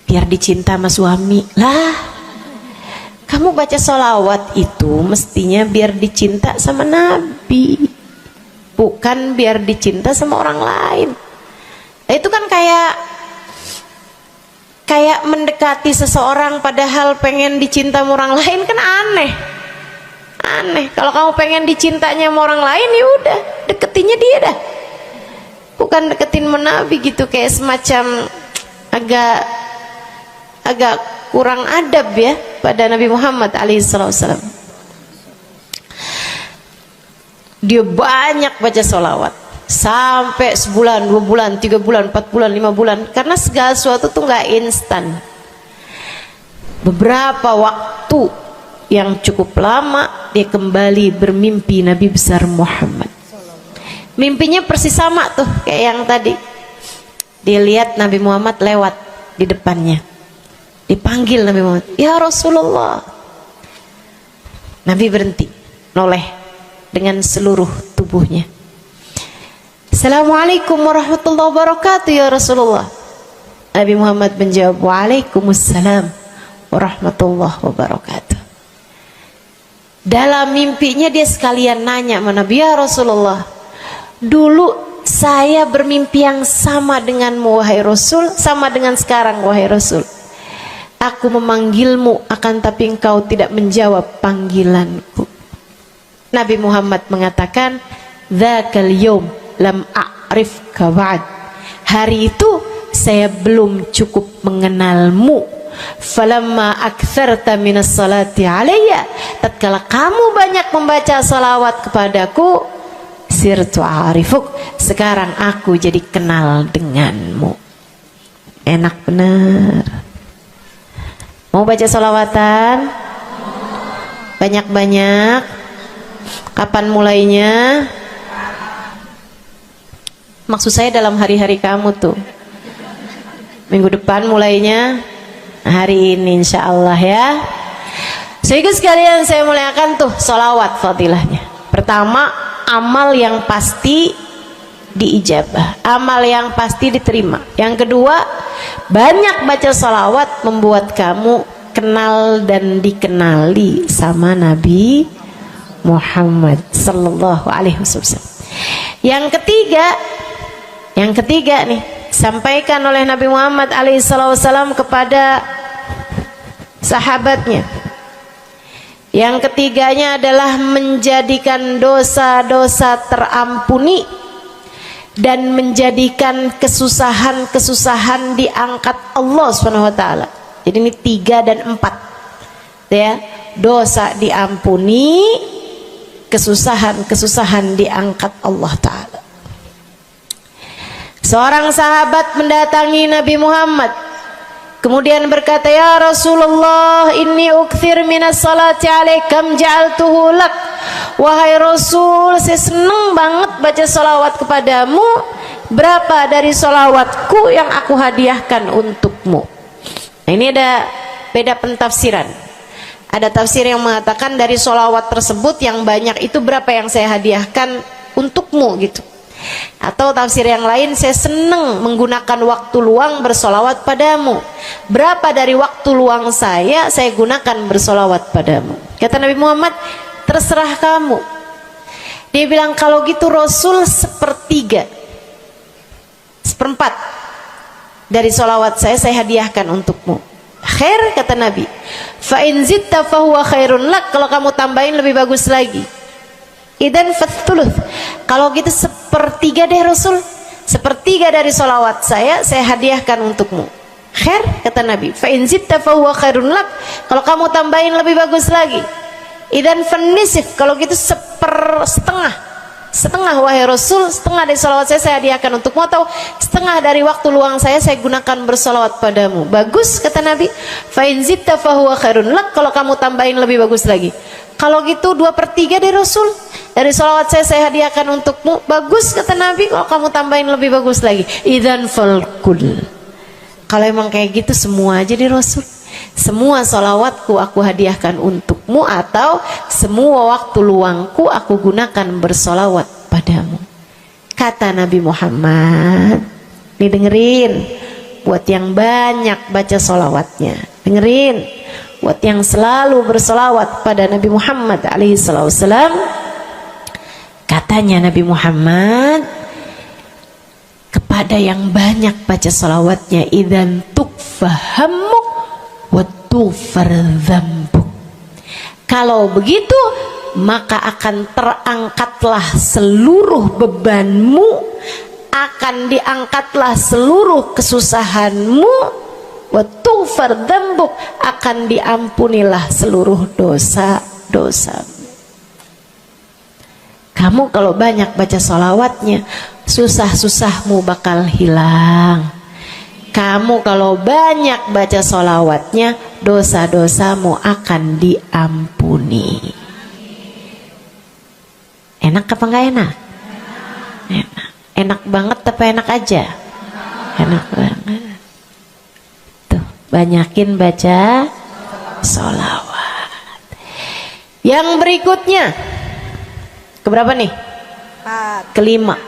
biar dicinta sama suami lah. Kamu baca sholawat itu mestinya biar dicinta sama Nabi, bukan biar dicinta sama orang lain. Nah, itu kan kayak mendekati seseorang padahal pengen dicinta sama orang lain, kan aneh. Kalau kamu pengen dicintanya sama orang lain, ya udah deketinnya dia dah, bukan deketin Nabi gitu, kayak semacam agak kurang adab ya pada Nabi Muhammad alaihissalam. Dia banyak baca sholawat sampai sebulan, 2 bulan, 3 bulan, 4 bulan, 5 bulan, karena segala sesuatu tuh nggak instan. Beberapa waktu yang cukup lama dia kembali bermimpi Nabi besar Muhammad. Mimpinya persis sama tuh kayak yang tadi. Dilihat Nabi Muhammad lewat di depannya. Dipanggil Nabi Muhammad, "Ya Rasulullah." Nabi berhenti, noleh dengan seluruh tubuhnya. "Assalamualaikum warahmatullahi wabarakatuh ya Rasulullah." Nabi Muhammad menjawab, "Waalaikumsalam warahmatullahi wabarakatuh." Dalam mimpinya dia sekalian nanya sama Nabi, "Ya Rasulullah, dulu saya bermimpi yang sama denganmu wahai Rasul, sama dengan sekarang wahai Rasul. Aku memanggilmu akan tapi engkau tidak menjawab panggilanku." Nabi Muhammad mengatakan, "Dzakal yaum lam a'rifka ba'd." Hari itu saya belum cukup mengenalmu. Falamma aktsarta minas salati alayya, tatkala kamu banyak membaca salawat kepadaku, sirtu arifuk, sekarang aku jadi kenal denganmu. Enak bener. Mau baca salawatan? Banyak-banyak. Kapan mulainya? Maksud saya dalam hari-hari kamu tuh. Minggu depan mulainya, hari ini insya Allah ya. Sehingga sekalian saya muliakan tuh salawat fadilahnya. Pertama, amal yang pasti diijabah, amal yang pasti diterima. Yang kedua, banyak baca salawat membuat kamu kenal dan dikenali sama Nabi Muhammad sallallahu alaihi wasallam. Yang ketiga nih, sampaikan oleh Nabi Muhammad alaihi wasallam kepada sahabatnya. Yang ketiganya adalah menjadikan dosa-dosa terampuni dan menjadikan kesusahan-kesusahan diangkat Allah Subhanahu wa taala. Jadi ini 3 dan 4. Ya, dosa diampuni, kesusahan-kesusahan diangkat Allah taala. Seorang sahabat mendatangi Nabi Muhammad, kemudian berkata, "Ya Rasulullah, inni ukthir minas salati alaikam ja'altuhu lak." Wahai Rasul, saya senang banget baca salawat kepadamu. Berapa dari salawatku yang aku hadiahkan untukmu? Nah, ini ada beda pentafsiran. Ada tafsir yang mengatakan dari salawat tersebut yang banyak itu berapa yang saya hadiahkan untukmu gitu. Atau tafsir yang lain, saya senang menggunakan waktu luang bersolawat padamu. Berapa dari waktu luang saya gunakan bersolawat padamu? Kata Nabi Muhammad, terserah kamu. Dia bilang, kalau gitu Rasul 1/3, 1/4 dari solawat saya hadiahkan untukmu. Khair, kata Nabi. Fa in zitta fahuwa khairun lak. Kalau kamu tambahin lebih bagus lagi. Idan fathuluth, kalau gitu 1/3 deh Rasul, 1/3 dari solawat saya hadiahkan untukmu. Khair, kata Nabi. Fa in zitta fahuwa khairun lak. Kalau kamu tambahin lebih bagus lagi. Idan fanisif, kalau gitu 1/2 wahai Rasul, 1/2 dari solawat saya hadiahkan untukmu, atau 1/2 dari waktu luang saya gunakan bersolawat padamu. Bagus, kata Nabi. Fa in zitta fahuwa khairun lak. Kalau kamu tambahin lebih bagus lagi. Kalau gitu 2/3 deh Rasul, dari salawat saya hadiahkan untukmu. Bagus, kata Nabi. Kalau kamu tambahin lebih bagus lagi. Idzan falkul. Kalau emang kayak gitu semua aja di Rasul. Semua salawatku aku hadiahkan untukmu, atau semua waktu luangku aku gunakan bersolawat padamu. Kata Nabi Muhammad. Nih dengerin, buat yang banyak baca solawatnya, dengerin. Buat yang selalu bersolawat pada Nabi Muhammad alaihi wasallam, katanya Nabi Muhammad kepada yang banyak baca solawatnya, idzan tukfahamuk wa tughfar dzambuk. Kalau begitu maka akan terangkatlah seluruh bebanmu, akan diangkatlah seluruh kesusahanmu, wa tughfar dzambuk, akan diampunilah seluruh dosa-dosa. Kamu kalau banyak baca sholawatnya, susah-susahmu bakal hilang. Kamu kalau banyak baca sholawatnya, dosa-dosamu akan diampuni. Enak apa enggak enak? Enak. Enak banget apa enak aja? Enak banget. Tuh, banyakin baca sholawat. Yang berikutnya, keberapa nih? Kelima.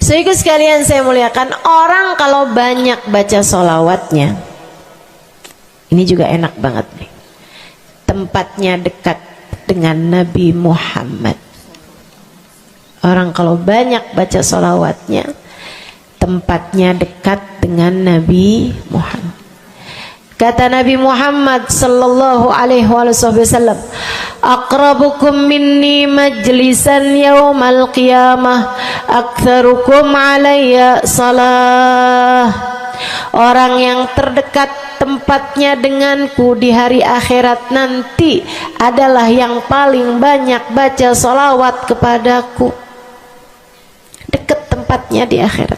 Saudaraku sekalian saya muliakan, orang kalau banyak baca sholawatnya, ini juga enak banget nih. Tempatnya dekat dengan Nabi Muhammad. Orang kalau banyak baca sholawatnya, tempatnya dekat dengan Nabi Muhammad. Kata Nabi Muhammad sallallahu alaihi wasallam, aqrabukum minni majlisan yaumal qiyamah aktsarukum alayya salah. Orang yang terdekat tempatnya denganku di hari akhirat nanti adalah yang paling banyak baca sholawat kepadaku. Dekat tempatnya di akhirat.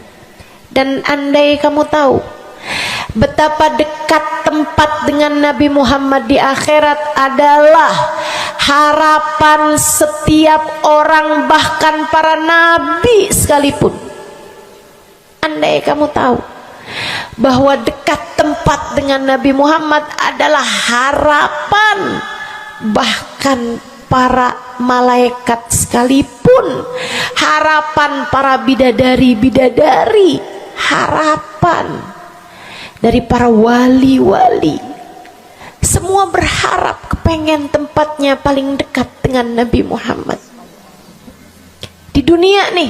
Dan andai kamu tahu betapa dekat tempat dengan Nabi Muhammad di akhirat adalah harapan setiap orang, bahkan para nabi sekalipun. Andai kamu tahu bahwa dekat tempat dengan Nabi Muhammad adalah harapan bahkan para malaikat sekalipun, harapan para bidadari-bidadari, harapan dari para wali-wali, semua berharap kepengen tempatnya paling dekat dengan Nabi Muhammad. Di dunia nih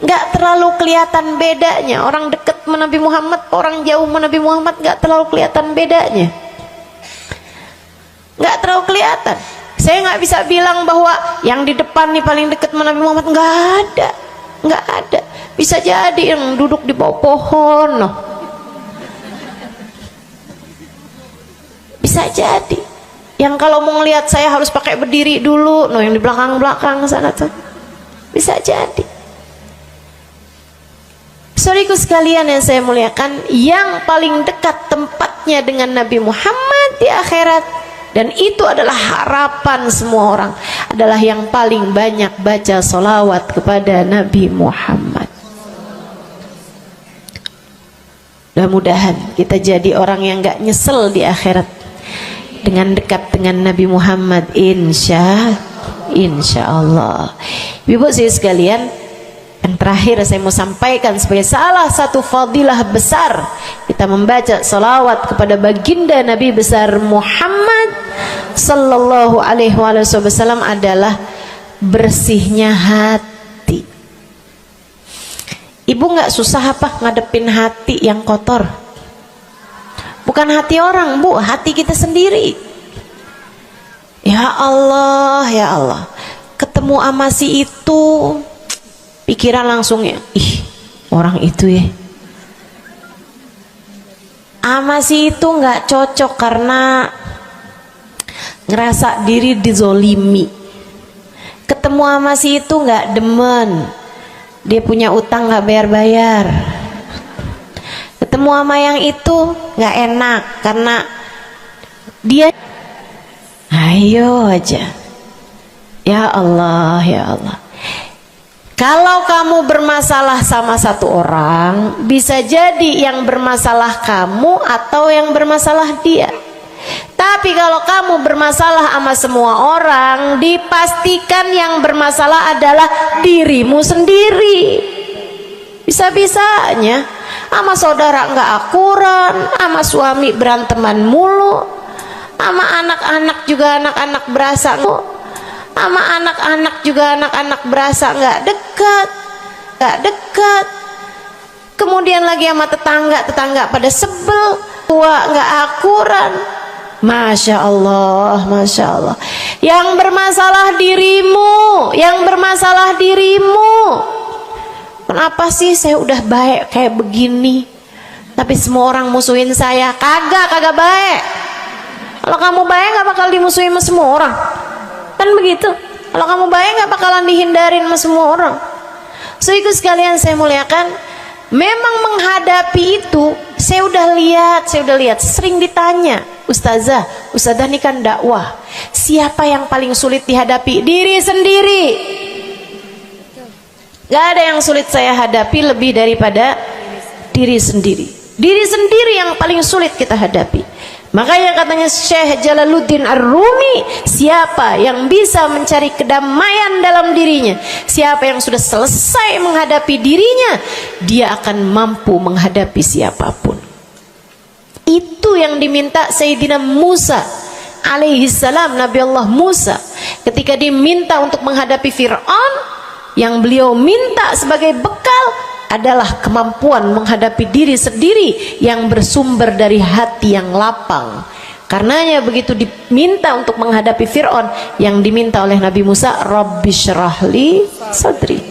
nggak terlalu kelihatan bedanya, orang dekat sama Nabi Muhammad, orang jauh sama Nabi Muhammad nggak terlalu kelihatan bedanya, nggak terlalu kelihatan. Saya nggak bisa bilang bahwa yang di depan nih paling dekat sama Nabi Muhammad, nggak ada. Bisa jadi yang duduk di bawah pohon, noh. Bisa jadi yang kalau mau ngelihat saya harus pakai berdiri dulu, no, yang di belakang sana tuh. Bisa jadi. Saudaraku sekalian yang saya muliakan, yang paling dekat tempatnya dengan Nabi Muhammad di akhirat, dan itu adalah harapan semua orang, adalah yang paling banyak baca sholawat kepada Nabi Muhammad. Mudah-mudahan kita jadi orang yang gak nyesel di akhirat dengan dekat dengan Nabi Muhammad, insya Allah. Ibu saya sekalian, yang terakhir saya mau sampaikan sebagai salah satu fadilah besar kita membaca salawat kepada baginda Nabi besar Muhammad sallallahu alaihi wasallam adalah bersihnya hati. Ibu nggak susah apa ngadepin hati yang kotor? Bukan hati orang, Bu, hati kita sendiri. Ya Allah, ketemu sama si itu, pikiran langsung ya, ih, orang itu ya, sama si itu nggak cocok karena ngerasa diri dizolimi. Ketemu sama si itu nggak demen, dia punya utang nggak bayar-bayar. Ketemu sama yang itu nggak enak karena dia, ayo aja. Ya Allah. Kalau kamu bermasalah sama satu orang, bisa jadi yang bermasalah kamu atau yang bermasalah dia. Tapi kalau kamu bermasalah sama semua orang, dipastikan yang bermasalah adalah dirimu sendiri. Bisa-bisanya sama saudara nggak akuran, sama suami beranteman mulu, sama anak-anak juga anak-anak berasa, sama anak-anak juga anak-anak berasa nggak dekat. Kemudian lagi sama tetangga pada sebel, tua nggak akuran. Masya Allah. Yang bermasalah dirimu. Kenapa sih saya udah baik kayak begini, tapi semua orang musuhin saya? Kagak baik. Kalau kamu baik nggak bakal dimusuhin sama semua orang, kan begitu? Kalau kamu baik nggak bakalan dihindarin sama semua orang. So ikut sekalian saya muliakan, memang menghadapi itu saya udah lihat, sering ditanya, Ustazah ini kan dakwah, siapa yang paling sulit dihadapi? Diri sendiri. Gak ada yang sulit saya hadapi lebih daripada diri sendiri. Diri sendiri yang paling sulit kita hadapi. Makanya katanya Syekh Jalaluddin Ar-Rumi, siapa yang bisa mencari kedamaian dalam dirinya, siapa yang sudah selesai menghadapi dirinya, dia akan mampu menghadapi siapapun. Itu yang diminta Sayyidina Musa alaihi salam, Nabi Allah Musa, ketika diminta untuk menghadapi Fir'aun, yang beliau minta sebagai bekal adalah kemampuan menghadapi diri sendiri yang bersumber dari hati yang lapang. Karenanya begitu diminta untuk menghadapi Fir'aun, yang diminta oleh Nabi Musa, Rabbi syrahli sadri,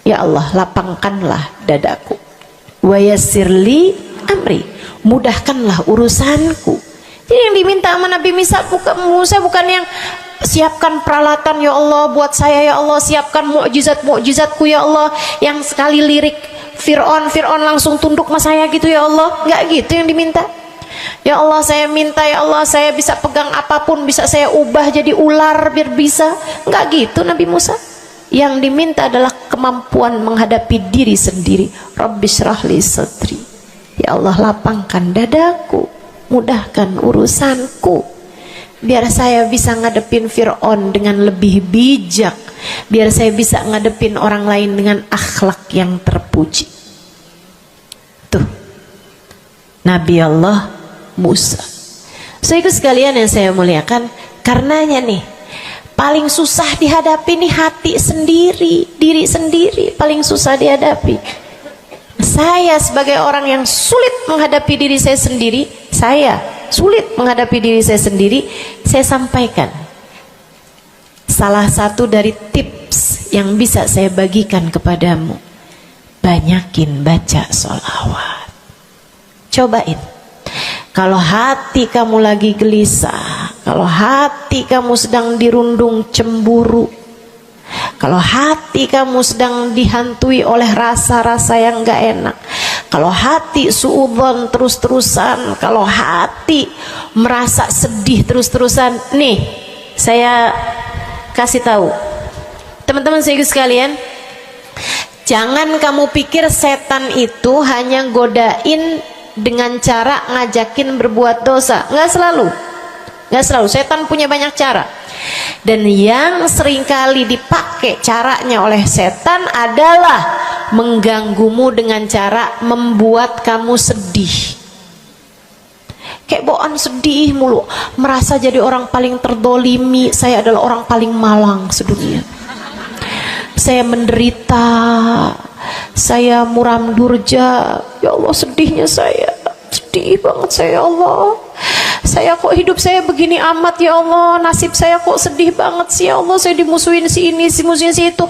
ya Allah lapangkanlah dadaku, wa yassirli amri, mudahkanlah urusanku. Jadi yang diminta sama Nabi Musa bukan yang siapkan peralatan ya Allah buat saya, ya Allah siapkan mukjizat-mukjizatku ya Allah, yang sekali lirik Fir'aun langsung tunduk sama saya gitu ya Allah. Enggak gitu yang diminta. Ya Allah saya minta, ya Allah saya bisa pegang apapun, bisa saya ubah jadi ular biar bisa. Enggak gitu Nabi Musa. Yang diminta adalah kemampuan menghadapi diri sendiri. Rabbi syrahli sadri, ya Allah lapangkan dadaku, mudahkan urusanku, biar saya bisa ngadepin Fir'aun dengan lebih bijak, biar saya bisa ngadepin orang lain dengan akhlak yang terpuji. Tuh Nabi Allah Musa. So ikut sekalian yang saya muliakan, karenanya nih paling susah dihadapi nih hati sendiri, diri sendiri paling susah dihadapi. Saya sebagai orang yang sulit menghadapi diri saya sendiri, saya sampaikan salah satu dari tips yang bisa saya bagikan kepadamu. Banyakin baca sholawat. Cobain. Kalau hati kamu lagi gelisah, kalau hati kamu sedang dirundung cemburu, kalau hati kamu sedang dihantui oleh rasa-rasa yang gak enak, kalau hati suudzon terus-terusan, kalau hati merasa sedih terus-terusan, nih saya kasih tahu teman-teman saya sekalian, jangan kamu pikir setan itu hanya godain dengan cara ngajakin berbuat dosa. Nggak selalu. Setan punya banyak cara. Dan yang seringkali dipakai caranya oleh setan adalah mengganggumu dengan cara membuat kamu sedih. Kayak bawaan sedih mulu, merasa jadi orang paling terdolimi. Saya adalah orang paling malang sedunia. Saya menderita, saya muram durja, ya Allah sedihnya saya, sedih banget saya, ya Allah saya kok hidup saya begini amat ya Allah, nasib saya kok sedih banget sih ya Allah, saya dimusuhin si ini, si musuhin si itu.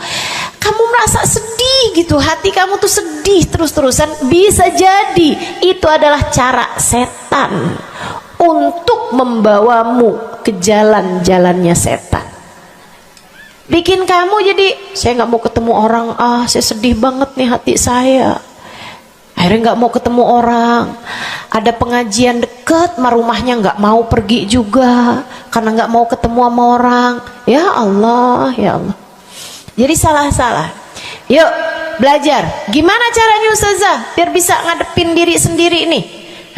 Kamu merasa sedih gitu, hati kamu tuh sedih terus-terusan, bisa jadi itu adalah cara setan untuk membawamu ke jalan-jalannya setan. Bikin kamu jadi, saya nggak mau ketemu orang, saya sedih banget nih hati saya. Akhirnya nggak mau ketemu orang. Ada pengajian deket, sama rumahnya nggak mau pergi juga, karena nggak mau ketemu sama orang. Ya Allah, ya Allah. Jadi salah-salah. Yuk belajar. Gimana caranya Ustazah biar bisa ngadepin diri sendiri nih?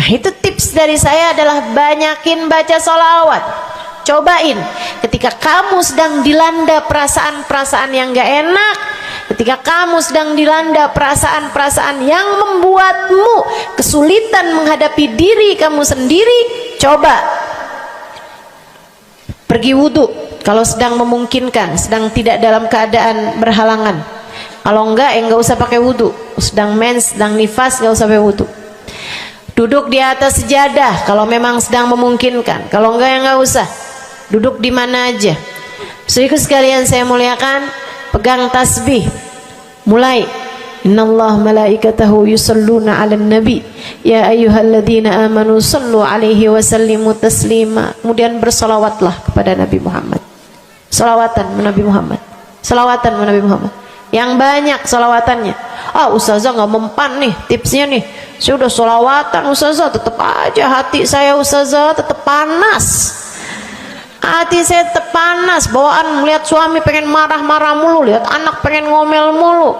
Nah itu tips dari saya adalah banyakin baca sholawat. Cobain ketika kamu sedang dilanda perasaan-perasaan yang gak enak, ketika kamu sedang dilanda perasaan-perasaan yang membuatmu kesulitan menghadapi diri kamu sendiri, coba pergi wudhu kalau sedang memungkinkan, sedang tidak dalam keadaan berhalangan. Kalau enggak ya enggak usah pakai wudhu. Sedang mens, sedang nifas, enggak usah pakai wudhu. Duduk di atas sejadah kalau memang sedang memungkinkan, kalau enggak ya enggak usah. Duduk di mana aja. Saudaraku sekalian saya muliakan, pegang tasbih. Mulai. Innallaha malaikatahu yusalluna 'alan nabi ya ayyuhalladzina amanu sallu 'alaihi wa sallimu taslima. Kemudian bersolawatlah kepada Nabi Muhammad. Solawatan Nabi Muhammad. Solawatan Nabi Muhammad. Yang banyak solawatannya. Ustazah nggak mempan nih tipsnya nih. Saya udah solawatan Ustazah, tetap aja hati saya Ustazah tetap panas. Hati saya tetap panas, bawaan melihat suami pengen marah-marah mulu, lihat anak pengen ngomel mulu.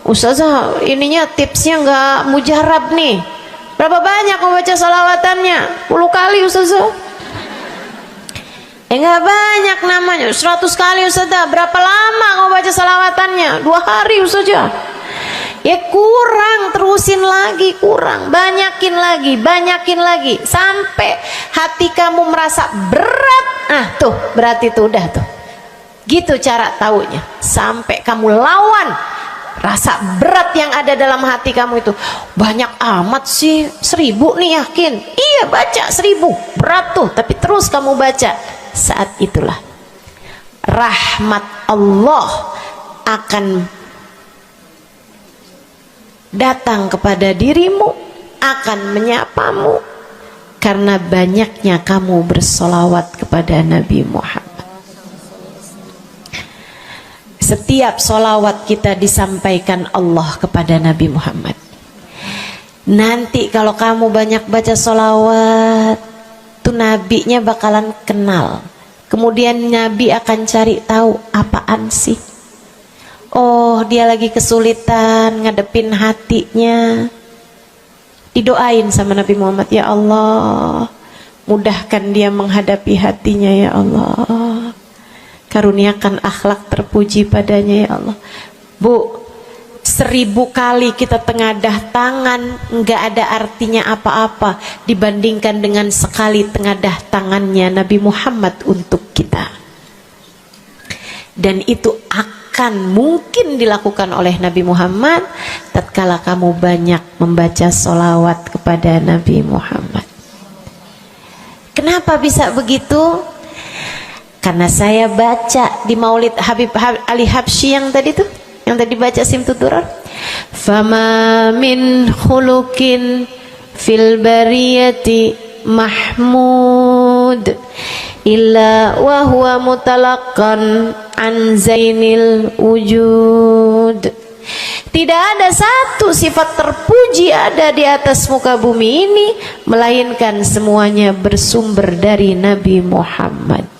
Ustazah ininya tipsnya nggak mujarab nih. Berapa banyak mau baca salawatannya? 10 kali Ustazah. Nggak banyak namanya, 100 kali Ustazah. Berapa lama mau baca salawatannya? 2 hari Ustazah. Ya kurang, terusin lagi, kurang, banyakin lagi sampai hati kamu merasa berat. Tuh berarti tuh udah tuh. Gitu cara taunya. Sampai kamu lawan rasa berat yang ada dalam hati kamu itu. Banyak amat sih, 1000 nih yakin. Iya baca 1000, berat tuh, tapi terus kamu baca. Saat itulah rahmat Allah akan datang kepada dirimu, akan menyapamu karena banyaknya kamu bersolawat kepada Nabi Muhammad. Setiap solawat kita disampaikan Allah kepada Nabi Muhammad. Nanti kalau kamu banyak baca solawat, tuh nabinya bakalan kenal. Kemudian Nabi akan cari tahu apaan sih. Oh, dia lagi kesulitan ngadepin hatinya. Didoain sama Nabi Muhammad, ya Allah, mudahkan dia menghadapi hatinya ya Allah. Karuniakan akhlak terpuji padanya ya Allah. Bu, 1000 kali kita tengadah tangan nggak ada artinya apa-apa dibandingkan dengan sekali tengadah tangannya Nabi Muhammad untuk kita. Dan itu akan mungkin dilakukan oleh Nabi Muhammad tatkala kamu banyak membaca sholawat kepada Nabi Muhammad. Kenapa bisa begitu? Karena saya baca di Maulid Habib Ali Habsyi yang tadi tuh, yang tadi baca Simtud Durar. Fama min khuluqin fil bariyati mahmud illa wa huwa mutalaqqan an zainil wujud. Tidak ada satu sifat terpuji ada di atas muka bumi ini melainkan semuanya bersumber dari Nabi Muhammad.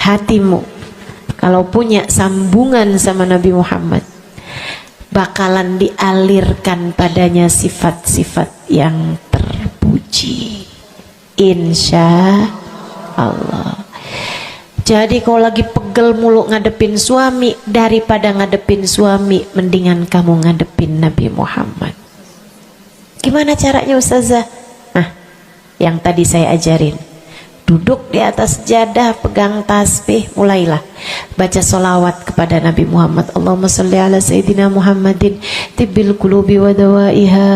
Hatimu kalau punya sambungan sama Nabi Muhammad bakalan dialirkan padanya sifat-sifat yang terpuji, insya Allah. Jadi kalau lagi pegel mulu ngadepin suami, daripada ngadepin suami mendingan kamu ngadepin Nabi Muhammad. Gimana caranya Ustazah? Nah, yang tadi saya ajarin. Duduk di atas jadah, pegang tasbih, mulailah baca solawat kepada Nabi Muhammad. Allahumma salli ala Sayyidina Muhammadin tibbil qulubi wa dawaiha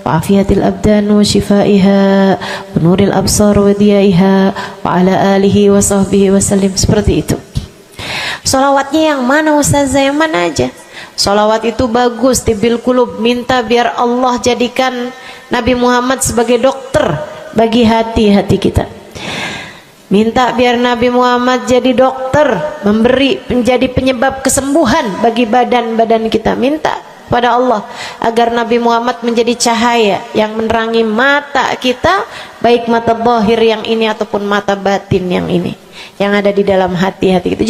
wa afiyatil abdan wa shifaiha wa nuril absar wa diyaiha wa ala alihi wa sahbihi wa sallim. Seperti itu. Solawatnya yang mana Ustazah? Yang mana aja? Solawat itu bagus, tibbil qulub, minta biar Allah jadikan Nabi Muhammad sebagai dokter bagi hati-hati kita. Minta biar Nabi Muhammad jadi dokter, menjadi penyebab kesembuhan bagi badan-badan kita. Minta pada Allah agar Nabi Muhammad menjadi cahaya yang menerangi mata kita, baik mata zahir yang ini ataupun mata batin yang ini, yang ada di dalam hati-hati kita.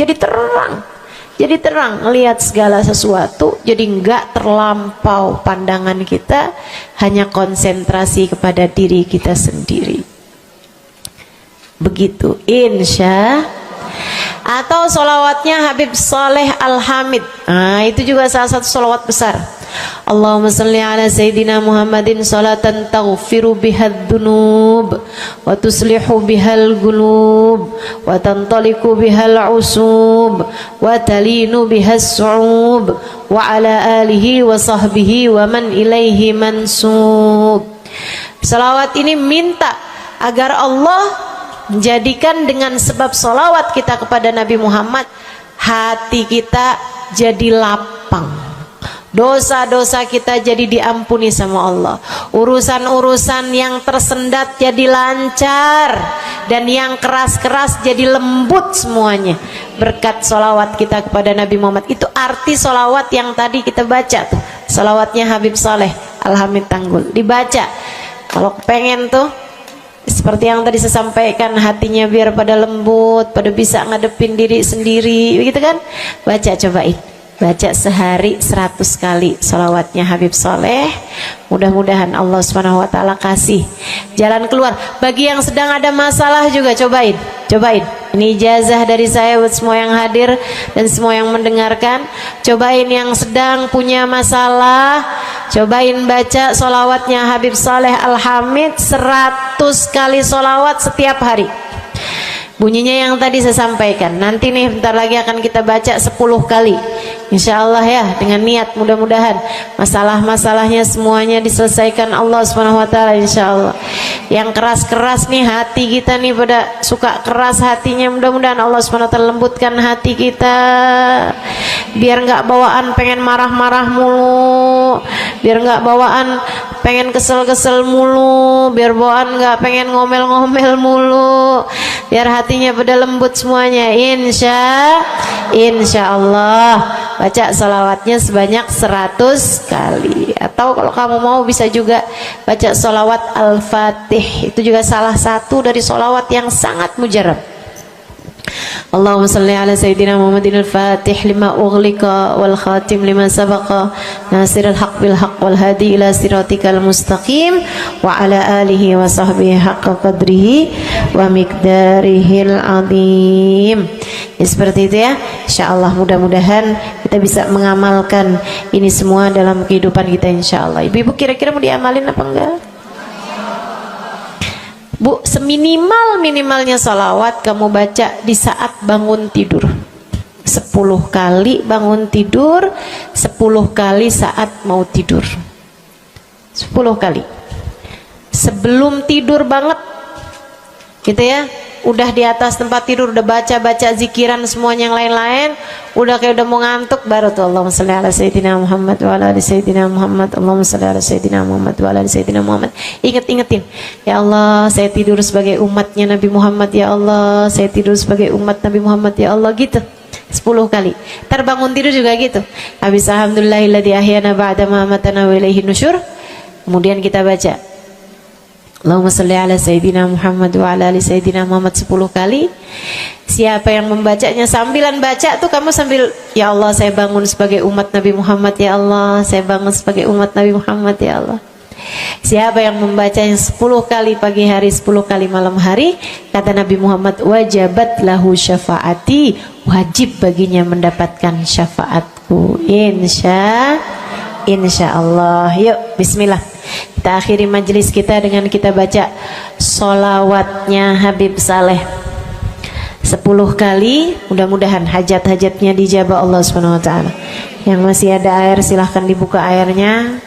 Jadi terang melihat segala sesuatu, jadi enggak terlampau pandangan kita, hanya konsentrasi kepada diri kita sendiri. Begitu, insya. Atau solawatnya Habib Saleh Al-Hamid. Nah, itu juga salah satu solawat besar. Allahumma salli ala Sayyidina Muhammadin salatan taghfiru bihad dunub wa tuslihu bihal gulub wa tantaliku bihal usub wa talinu bihas su'ub wa ala alihi wa sahbihi wa man ilaihi mansub. Salawat ini minta agar Allah menjadikan dengan sebab solawat kita kepada Nabi Muhammad, hati kita jadi lapang, dosa-dosa kita jadi diampuni sama Allah, urusan-urusan yang tersendat jadi lancar, dan yang keras-keras jadi lembut semuanya berkat solawat kita kepada Nabi Muhammad. Itu arti solawat yang tadi kita baca tuh, solawatnya Habib Saleh Al-Hamid Tanggul. Dibaca kalau pengen tuh seperti yang tadi saya sampaikan, hatinya biar pada lembut, pada bisa ngadepin diri sendiri, begitu kan? Baca, cobain. baca sehari 100 kali sholawatnya Habib Soleh. Mudah-mudahan Allah Subhanahu wa ta'ala kasih jalan keluar. Bagi yang sedang ada masalah juga cobain. Ini ijazah dari saya buat semua yang hadir dan semua yang mendengarkan. Cobain yang sedang punya masalah, cobain baca sholawatnya Habib Soleh Al-Hamid 100 kali sholawat setiap hari. Bunyinya yang tadi saya sampaikan. Nanti nih bentar lagi akan kita baca 10 kali. Insya Allah ya, dengan niat mudah-mudahan masalah-masalahnya semuanya diselesaikan Allah Subhanahu wa ta'ala, insya Allah. Yang keras-keras nih hati kita nih, pada suka keras hatinya, mudah-mudahan Allah Subhanahu wa ta'ala lembutkan hati kita, biar nggak bawaan pengen marah-marah mulu, biar nggak bawaan pengen kesel-kesel mulu, biar bawaan nggak pengen ngomel-ngomel mulu, biar hatinya pada lembut semuanya. Insya Allah baca salawatnya sebanyak 100 kali. Atau kalau kamu mau bisa juga baca salawat Al-Fatih, itu juga salah satu dari salawat yang sangat mujarab. Allahumma salli ala Sayyidina Muhammadin al-Fatih lima ughliqa wal khatim lima sabaqa nasirul haq bil haq wal hadi ila siratikal mustaqim wa ala alihi wa sahbihi haqqa qadrihi wa miqdarihil azim. Ya, seperti itu ya. Insyaallah mudah-mudahan kita bisa mengamalkan ini semua dalam kehidupan kita insyaallah. Ibu-ibu kira-kira mau diamalin apa enggak? Bu, seminimal-minimalnya salawat kamu baca di saat bangun tidur 10 kali bangun tidur, 10 kali saat mau tidur, 10 kali sebelum tidur banget gitu ya. Udah di atas tempat tidur udah baca-baca zikiran semuanya yang lain-lain, udah kayak udah mau ngantuk, baru tuh Allahumma shalli ala Sayyidina Muhammad wa ala ali Sayyidina Muhammad, Allahumma shalli ala Sayyidina Muhammad wa ala ali Sayyidina Muhammad. Ingetin, ya Allah saya tidur sebagai umatnya Nabi Muhammad, ya Allah saya tidur sebagai umat Nabi Muhammad, ya Allah, gitu 10 kali. Terbangun tidur juga gitu. Habis alhamdulillahilladzi ahyana ba'da ma amatana wa ilaihi nusyur. Kemudian kita baca Allahumma salli ala Sayyidina Muhammad wa ala ali Sayyidina Muhammad 10 kali. Siapa yang membacanya sambilan baca tuh kamu sambil, ya Allah saya bangun sebagai umat Nabi Muhammad, ya Allah saya bangun sebagai umat Nabi Muhammad, ya Allah. Siapa yang membacanya 10 kali pagi hari, 10 kali malam hari, kata Nabi Muhammad, wajabat lahu syafaati, wajib baginya mendapatkan syafaatku. Insya Allah. Yuk bismillah, kita akhiri majelis kita dengan kita baca sholawatnya Habib Saleh 10 kali. Mudah-mudahan hajat-hajatnya dijabah Allah Subhanahu wa ta'ala. Yang masih ada air silahkan dibuka airnya.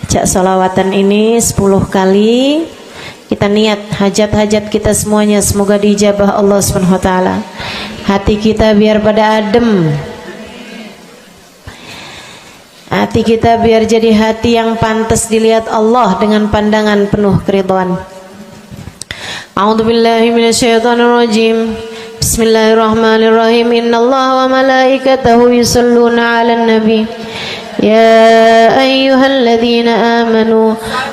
Baca sholawatan ini 10 kali. Kita niat hajat-hajat kita semuanya semoga dijabah Allah Subhanahu wa ta'ala. Hati kita biar pada adem, hati kita biar jadi hati yang pantas dilihat Allah dengan pandangan penuh keridhaan. A'udzubillahi minasyaitonirrajim. Bismillahirrahmanirrahim. Innallaha wa malaikatahu yusholluna 'alan nabi. يا أيها الذين آمنوا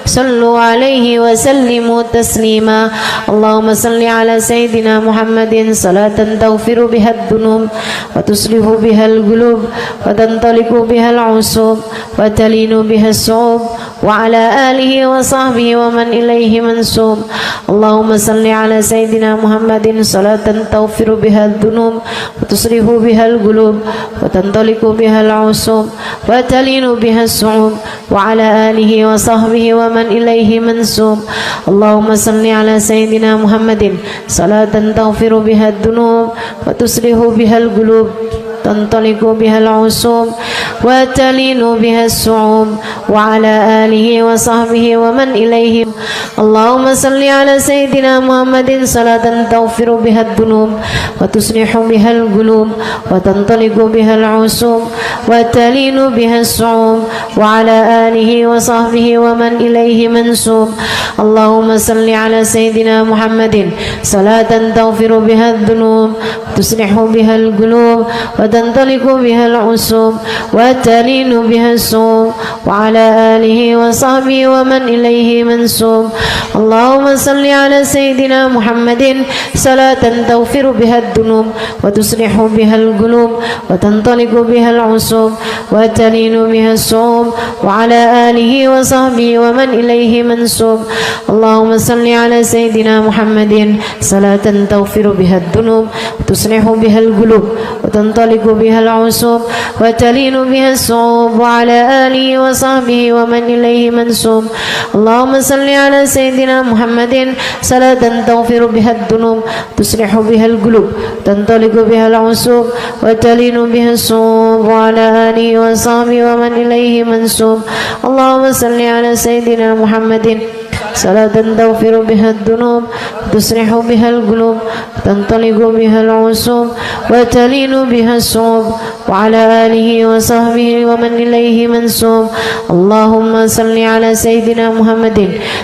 صلوا عليه وسلموا تسليما اللهم صل على سيدنا محمد صلاة تغفر بها الذنوب وتصلح بها القلوب وتنطلق بها العصوب وتلين بها الصعوب وعلى آله وصحبه ومن إليه منسوب اللهم صل على سيدنا محمد صلاة تغفر بها الذنوب وتصلح بها القلوب وتنطلق بها العصوب وتلين بها الصعوب وعلى آله وصحبه ومن إليه منسوب اللهم صل على سيدنا محمد صلاة تغفر بها الذنوب وتصلح بها القلوب تنطلق بها العصوب وتلين بها الصعوب وعلى آله وصحبه ومن إليه اللهم صل على سيدنا محمد صلاة تغفر بها الذنوب وتصلح بها القلوب وتنطلق بها العصوب وتلين بها الصعوب وعلى آله وصحبه ومن إليه منسوب اللهم صل على سيدنا محمد صلاة تغفر بها الذنوب وتصلح بها القلوب وتنطلق وتنطلق بها العصوب وتلين بها الصوم وعلى آله وصحبه ومن إليه منسوب. اللهم صل على سيدنا محمد صلاة تغفر بها الذنوب وتصلح بها القلوب وتنطلق بها العصوب وتلين بها الصوم وعلى آله وصحبه ومن إليه منسوب. اللهم صل على سيدنا محمد صلاة تغفر بها الذنوب وتصلح بها القلوب وتنطلق بها العصوب وتلين بها الصوم وعلى آله وصحبه ومن إليه منسوب. اللهم صل على سيدنا محمد صلاة تغفر بها الذنوب تصلح بها القلوب تنطلق بها العصوب وتلين بها الصوم وعلى آله وصحبه ومن إليه منسوب. اللهم صل على سيدنا محمد صلاة تغفر بها الذنوب تصلح بها القلوب تنطلق بها العصوب وتلين بها الصوم وعلى آله وصحبه ومن إليه منسوب. اللهم صل على سيدنا محمد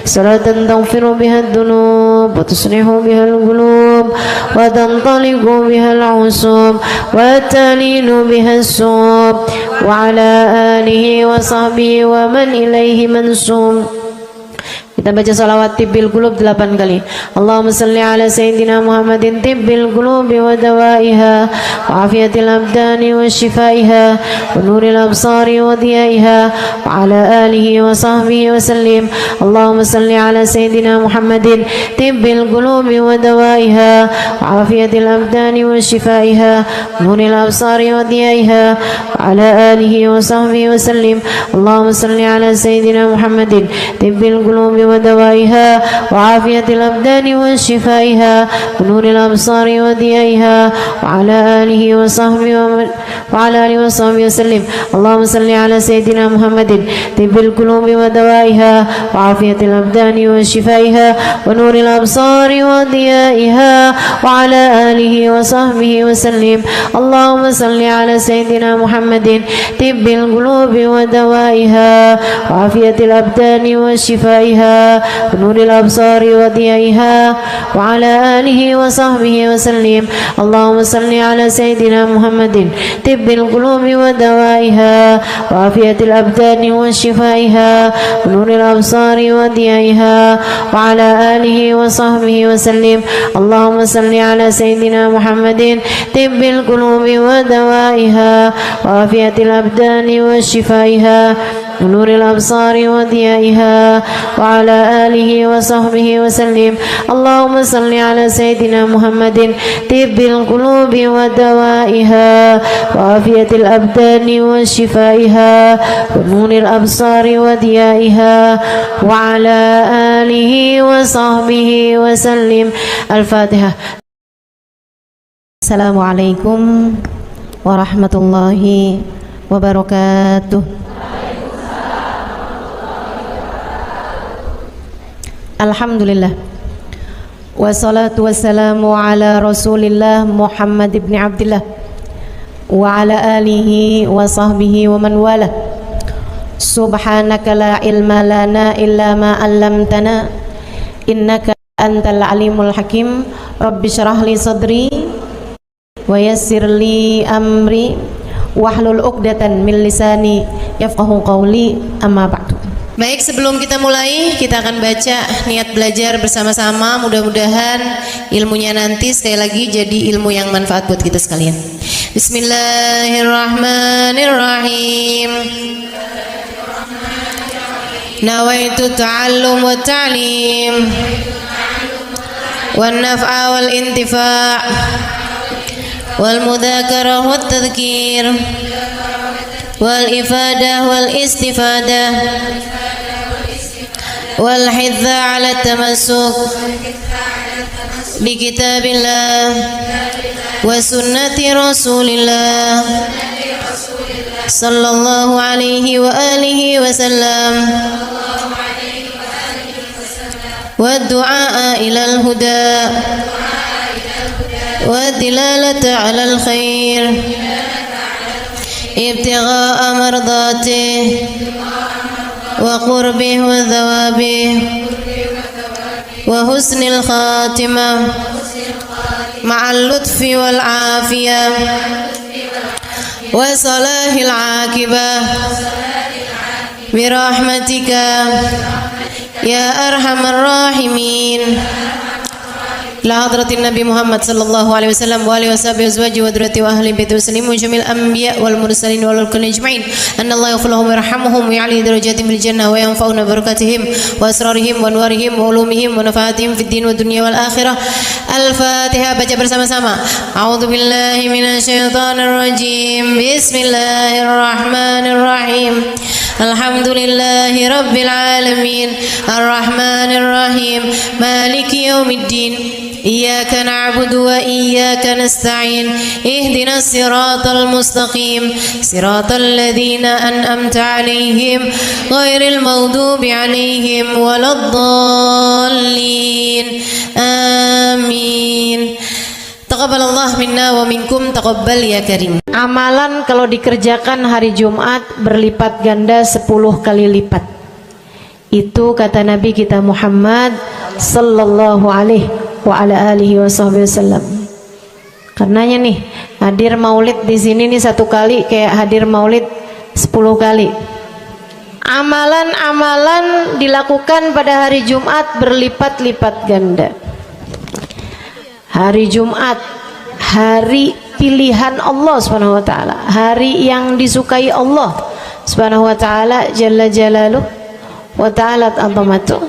صلاة تغفر بها الذنوب وتصلح بها القلوب وتنطلق بها العصوب وتلين بها الصوم وعلى آله وصحبه ومن إليه منسوب. Kita baca salawat tibbil qulub 8 kali. Allahumma salli ala sayyidina Muhammadin tibbil qulubi wa dawaiha wa afiyatil abdani wa shifaiha wa nuril absari wa diyaiha wa ala alihi wa sahbihi wa sallim. Allahumma salli ala sayyidina Muhammadin tibbil qulubi wa dawaiha wa afiyatil abdani wa shifaiha wa nuril absari wa diyaiha wa ala alihi wa sahbihi wa sallim. Allahumma salli ala sayyidina Muhammadin tibbil qulubi ودوائها وعافية الأبدان وشفائها ونور الأبصار وضيائها وعلى آله وصحبه وسلم. اللهم صل على سيدنا محمد طب القلوب ودوائها وعافية الأبدان وشفائها ونور الأبصار وضيائها وعلى آله وصحبه وسلم. اللهم صل على سيدنا محمد طب القلوب ودوائها وعافية الأبدان وشفائها ونور الأبصار وضيائها وعلى آله وصحبه وسلم. اللهم صل على سيدنا محمد طب القلوب ودوائها وعافية الأبدان وشفائها ونور الأبصار وضيائها وعلى آله وصحبه وسلم. اللهم صل على سيدنا محمد طب القلوب ودوائها وعافية الأبدان وشفائها ونور الأبصار وضيائها وعلى آله وصحبه وسلم. اللهم صل على سيدنا محمد طب القلوب ودوائها وعافية الأبدان وشفائها ونور الأبصار وضيائها وعلى آله وصحبه وسلم. الفاتحة. السلام عليكم ورحمة الله وبركاته. Alhamdulillah wassalatu wassalamu ala rasulillah Muhammad ibn Abdillah wa ala alihi wa sahbihi wa man wala. Subhanaka la ilma lana illa ma 'allamtana innaka antal alimul hakim. Rabbi syrah li sadri wa yassir li amri wahlul 'uqdatan min lisani yafqahu qawli. Amma ba'du. Baik, sebelum kita mulai, kita akan baca niat belajar bersama-sama. Mudah-mudahan ilmunya nanti sekali lagi jadi ilmu yang manfaat buat kita sekalian. Bismillahirrahmanirrahim. Nawaitu ta'allum wa ta'lim wan naf'a wal intifa' wal mudzakarah wat tadhkir wal ifadah wal istifadah wal hidza ala tamassuk bi kitabillah wa sunnati rasulillah sallallahu alaihi wa alihi wa sallam wa du'a ila al huda wa dilalata ala al khair ابتغاء مرضاته وقربه وثوابه وحسن الخاتمة مع اللطف والعافية وصلاح العاقبة برحمتك يا أرحم الراحمين. لحضرة النبي محمد صلى الله عليه وسلم وآله وصحبه وأزواجه وذريته وأهل بيته وسلم وجميع الأنبياء والمرسلين والكل أجمعين أن الله يغفر لهم ويرحمهم ويعلي درجاتهم في الجنة وينفعنا ببركاتهم وأسرارهم وأنوارهم وعلومهم ونفعاتهم في الدين والدنيا والآخرة. الفاتحة. Baca bersama-sama. A'udzu billahi minasyaitonir rajim. Bismillahirrahmanirrahim. Alhamdulillahi rabbil alamin. Arrahmanir rahim. Maliki yaumiddin. Iyyaka na'budu wa iyyaka nasta'in. Ihdinas siratal mustaqim. Siratal ladzina an'amta 'alaihim ghairil maghdubi 'alaihim waladdallin. Amin. Taqabbalallah minna wa minkum, taqabbal ya karim. Amalan kalau dikerjakan hari Jumat berlipat ganda 10 kali lipat. Itu kata Nabi kita Muhammad sallallahu alaihi wa ala alihi wasallam. Karenanya nih, hadir maulid di sini nih 1 kali kayak hadir maulid 10 kali. Amalan-amalan dilakukan pada hari Jumat berlipat-lipat ganda. Hari Jumat, hari pilihan Allah Subhanahu wa taala, hari yang disukai Allah Subhanahu wa taala jalla jalaluh wa ta'alat azamatuh.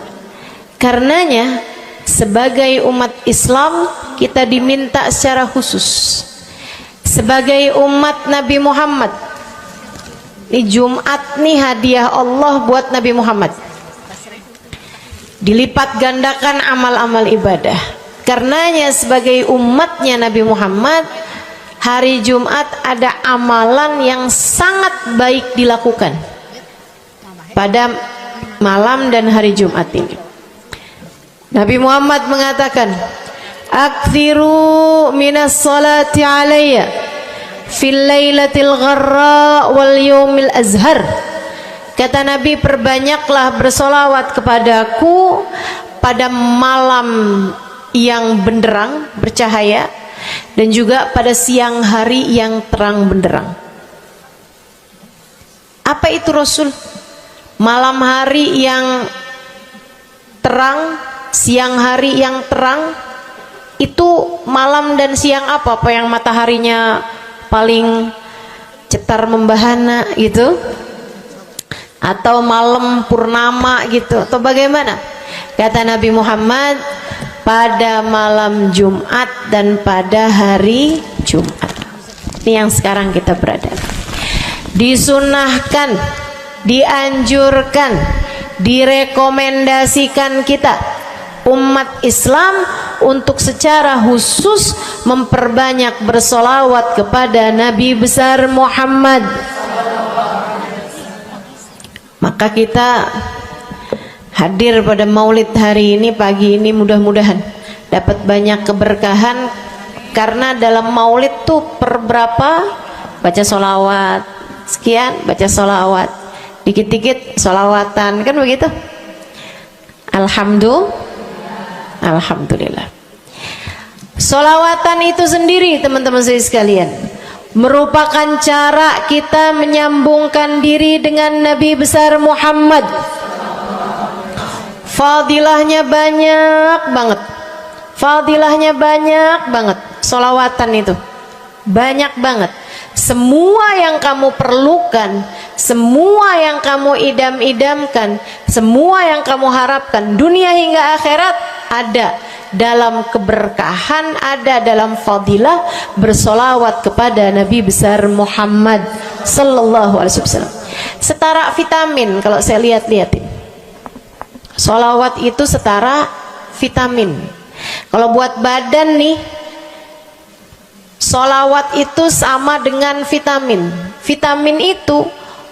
Karenanya sebagai umat Islam kita diminta secara khusus sebagai umat Nabi Muhammad. Ini Jumat nih hadiah Allah buat Nabi Muhammad. Dilipat gandakan amal-amal ibadah. Karenanya sebagai umatnya Nabi Muhammad, hari Jumat ada amalan yang sangat baik dilakukan pada malam dan hari Jumat ini. Nabi Muhammad mengatakan, "Aktsiru minas salati alayya fil lailatil gharra wal yaumil azhar." Kata Nabi, perbanyaklah bersolawat kepadaku pada malam yang benderang, bercahaya, dan juga pada siang hari yang terang benderang. Apa itu Rasul? Malam hari yang terang, siang hari yang terang. Itu malam dan siang apa? Apa yang mataharinya paling cetar membahana gitu? Atau malam purnama gitu? Atau bagaimana? Kata Nabi Muhammad, pada malam Jumat dan pada hari Jumat. Ini yang sekarang kita berada. Disunahkan, dianjurkan, direkomendasikan kita umat Islam untuk secara khusus memperbanyak bersolawat kepada Nabi besar Muhammad. Maka kita hadir pada maulid hari ini, pagi ini, mudah-mudahan dapat banyak keberkahan. Karena dalam maulid tuh per berapa baca solawat, sekian baca solawat, dikit-dikit solawatan, kan begitu. Alhamdulillah. Solawatan itu sendiri teman-teman saya sekalian merupakan cara kita menyambungkan diri dengan Nabi besar Muhammad. Fadilahnya banyak banget. Fadilahnya banyak banget. Solawatan itu banyak banget. Semua yang kamu perlukan, semua yang kamu idam-idamkan, semua yang kamu harapkan dunia hingga akhirat ada dalam keberkahan, ada dalam fadilah bersolawat kepada Nabi besar Muhammad sallallahu alaihi wasallam. Setara vitamin kalau saya lihat-lihatin. Solawat itu setara vitamin. Kalau buat badan nih, solawat itu sama dengan vitamin. Vitamin itu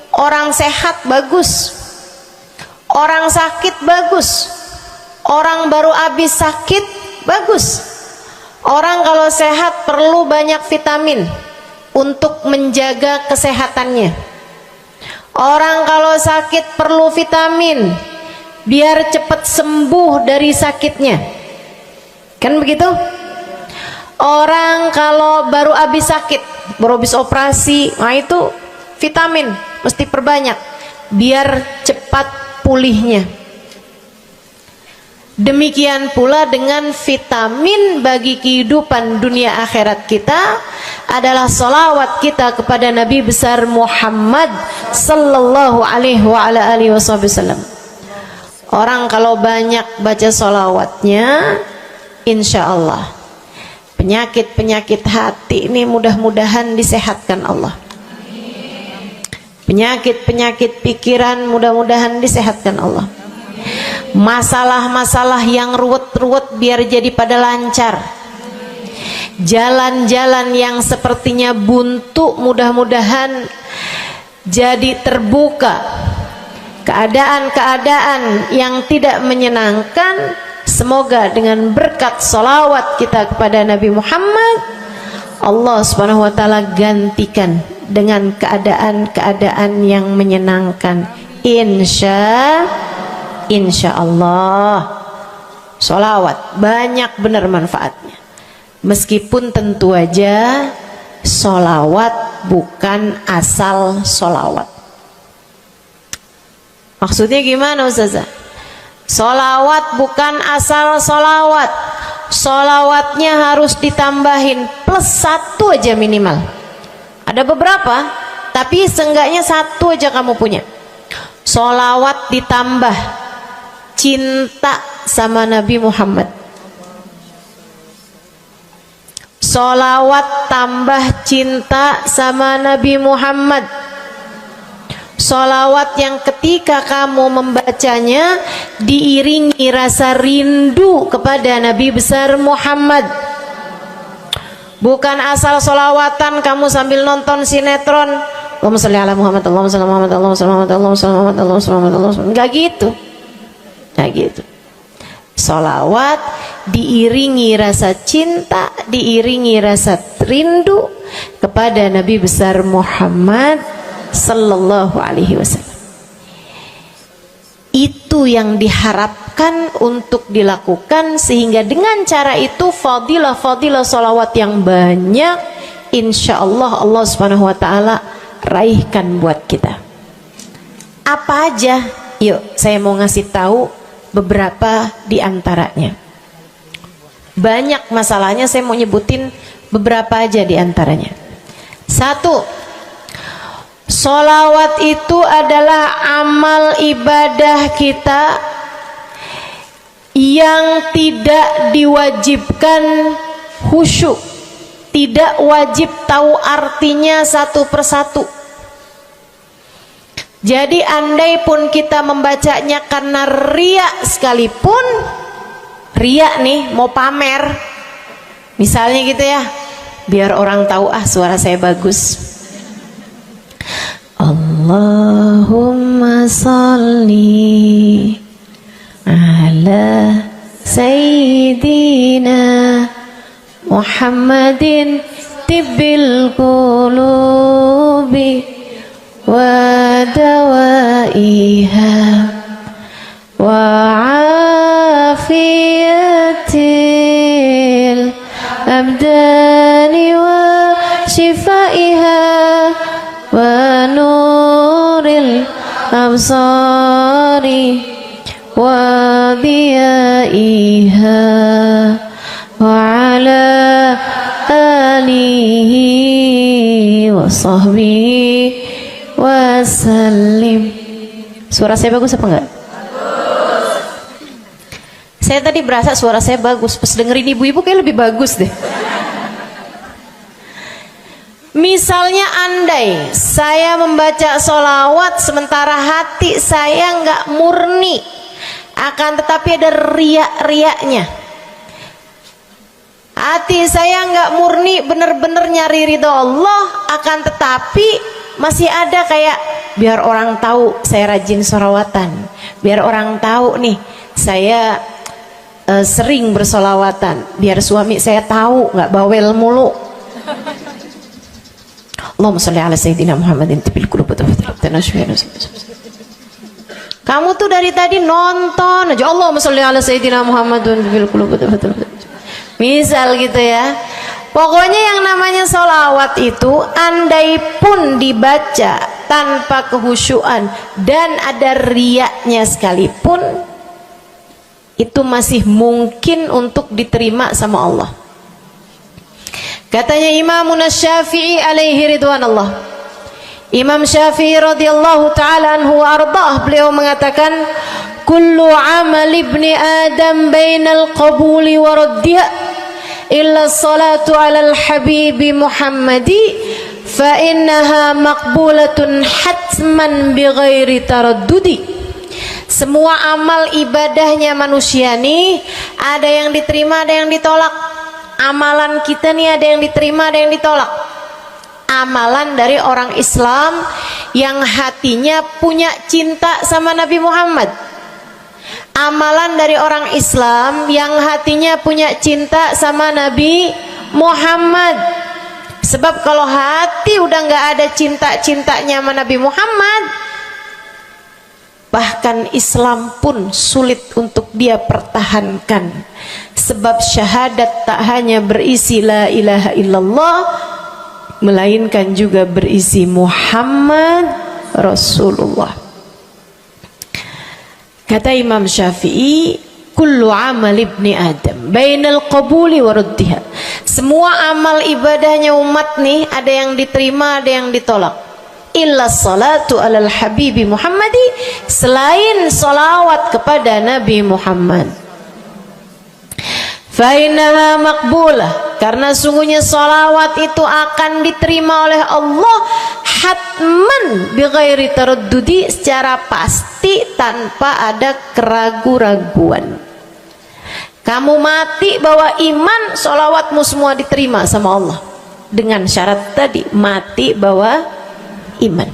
orang sehat bagus, orang sakit bagus, orang baru habis sakit bagus. Orang kalau sehat perlu banyak vitamin untuk menjaga kesehatannya. Orang kalau sakit perlu vitamin biar cepat sembuh dari sakitnya, kan begitu? Orang kalau baru habis sakit, baru habis operasi, nah itu vitamin mesti perbanyak biar cepat pulihnya. Demikian pula dengan vitamin bagi kehidupan dunia akhirat kita adalah salawat kita kepada Nabi besar Muhammad sallallahu alaihi wasallam. Orang kalau banyak baca salawatnya, insya Allah penyakit-penyakit hati ini mudah-mudahan disehatkan Allah. Penyakit-penyakit pikiran mudah-mudahan disehatkan Allah. Masalah-masalah yang ruwet-ruwet biar jadi pada lancar. Jalan-jalan yang sepertinya buntu mudah-mudahan jadi terbuka. Keadaan-keadaan yang tidak menyenangkan, semoga dengan berkat salawat kita kepada Nabi Muhammad, Allah subhanahu wa ta'ala gantikan dengan keadaan-keadaan yang menyenangkan. Insya Allah. Sholawat banyak benar manfaatnya. Meskipun tentu aja sholawat bukan asal sholawat. Maksudnya gimana Ustazah? Sholawat bukan asal sholawat. Sholawatnya harus ditambahin plus 1 aja minimal. Ada beberapa, tapi seenggaknya 1 aja kamu punya. Sholawat ditambah cinta sama Nabi Muhammad. Sholawat tambah cinta sama Nabi Muhammad. Sholawat yang ketika kamu membacanya diiringi rasa rindu kepada Nabi besar Muhammad. Bukan asal sholawatan kamu sambil nonton sinetron, Allahumma sholli ala Muhammad, Allahumma sholli ala Muhammad, Allahumma sholli ala Muhammad, Allahumma sholli ala Muhammad, Allahumma sholli ala Muhammad. Enggak gitu. Nah gitu. Sholawat diiringi rasa cinta, diiringi rasa rindu kepada Nabi besar Muhammad sallallahu alaihi wasallam. Itu yang diharapkan untuk dilakukan, sehingga dengan cara itu fadilah-fadilah sholawat yang banyak insya Allah Allah subhanahu wa ta'ala raihkan buat kita. Apa aja? Yuk saya mau ngasih tahu beberapa di antaranya. Banyak masalahnya, saya mau nyebutin beberapa aja di antaranya. 1, sholawat itu adalah amal ibadah kita yang tidak diwajibkan khusyuk, tidak wajib tahu artinya satu persatu. Jadi andai pun kita membacanya karena riya sekalipun, riya nih mau pamer, misalnya gitu ya, biar orang tahu suara saya bagus. Allahumma sholli ala sayyidina Muhammadin tibbil qulubi wa dawaiha wa afiyatil abdani wa shifaiha wa nuril absari wa diyaiha wa ala alihi wa sahbihi wasallim. Suara saya bagus apa enggak? Bagus. Saya tadi berasa suara saya bagus, pas dengerin ibu-ibu kayak lebih bagus deh. Misalnya andai saya membaca sholawat sementara hati saya nggak murni, akan tetapi ada riak-riaknya. Hati saya nggak murni bener-bener nyari ridho Allah, akan tetapi masih ada kayak biar orang tahu saya rajin sholawatan, biar orang tahu nih saya sering bersolawatan, biar suami saya tahu nggak bawel mulu. Allahumma sholli ala sayyidina Muhammadin tibil qulub. Kamu tuh dari tadi nonton aja Allahumma sholli ala sayyidina Muhammadin tibil qulub. Misal gitu ya, Pokoknya yang namanya sholawat itu andai pun dibaca tanpa kehusyuan dan ada riyaknya sekalipun, itu masih mungkin untuk diterima sama Allah. Katanya Imam Syafi'i alaihi ridwanallah, Imam Syafi'i radhiyallahu ta'ala anhu wa ardhah, beliau mengatakan kullu amal ibni adam bainal qabuli wa raddiha illa salatu ala al-habibi Muhammadi fa innaha maqbulatun hatman bighairi taraddudi. Semua amal ibadahnya manusia nih ada yang diterima, ada yang ditolak. Amalan kita nih ada yang diterima, ada yang ditolak. Amalan dari orang Islam yang hatinya punya cinta sama Nabi Muhammad, amalan dari orang Islam yang hatinya punya cinta sama Nabi Muhammad. Sebab kalau hati udah nggak ada cinta-cintanya sama Nabi Muhammad, bahkan Islam pun sulit untuk dia pertahankan. Sebab syahadat tak hanya berisi la ilaha illallah, melainkan juga berisi Muhammad Rasulullah. Kata Imam Syafi'i, kullu amal ibni adam bainal qabuli wa raddiha. Semua amal ibadahnya umat nih ada yang diterima, ada yang ditolak. Illa salatu alal habibi Muhammadi, selain salawat kepada Nabi Muhammad. Fa innaha maqbulah, karena sungguhnya salawat itu akan diterima oleh Allah hatman bighairi taraddudi, secara pasti tanpa ada keraguan-raguan. Kamu mati bawa iman, salawatmu semua diterima sama Allah. Dengan syarat tadi, mati bawa iman,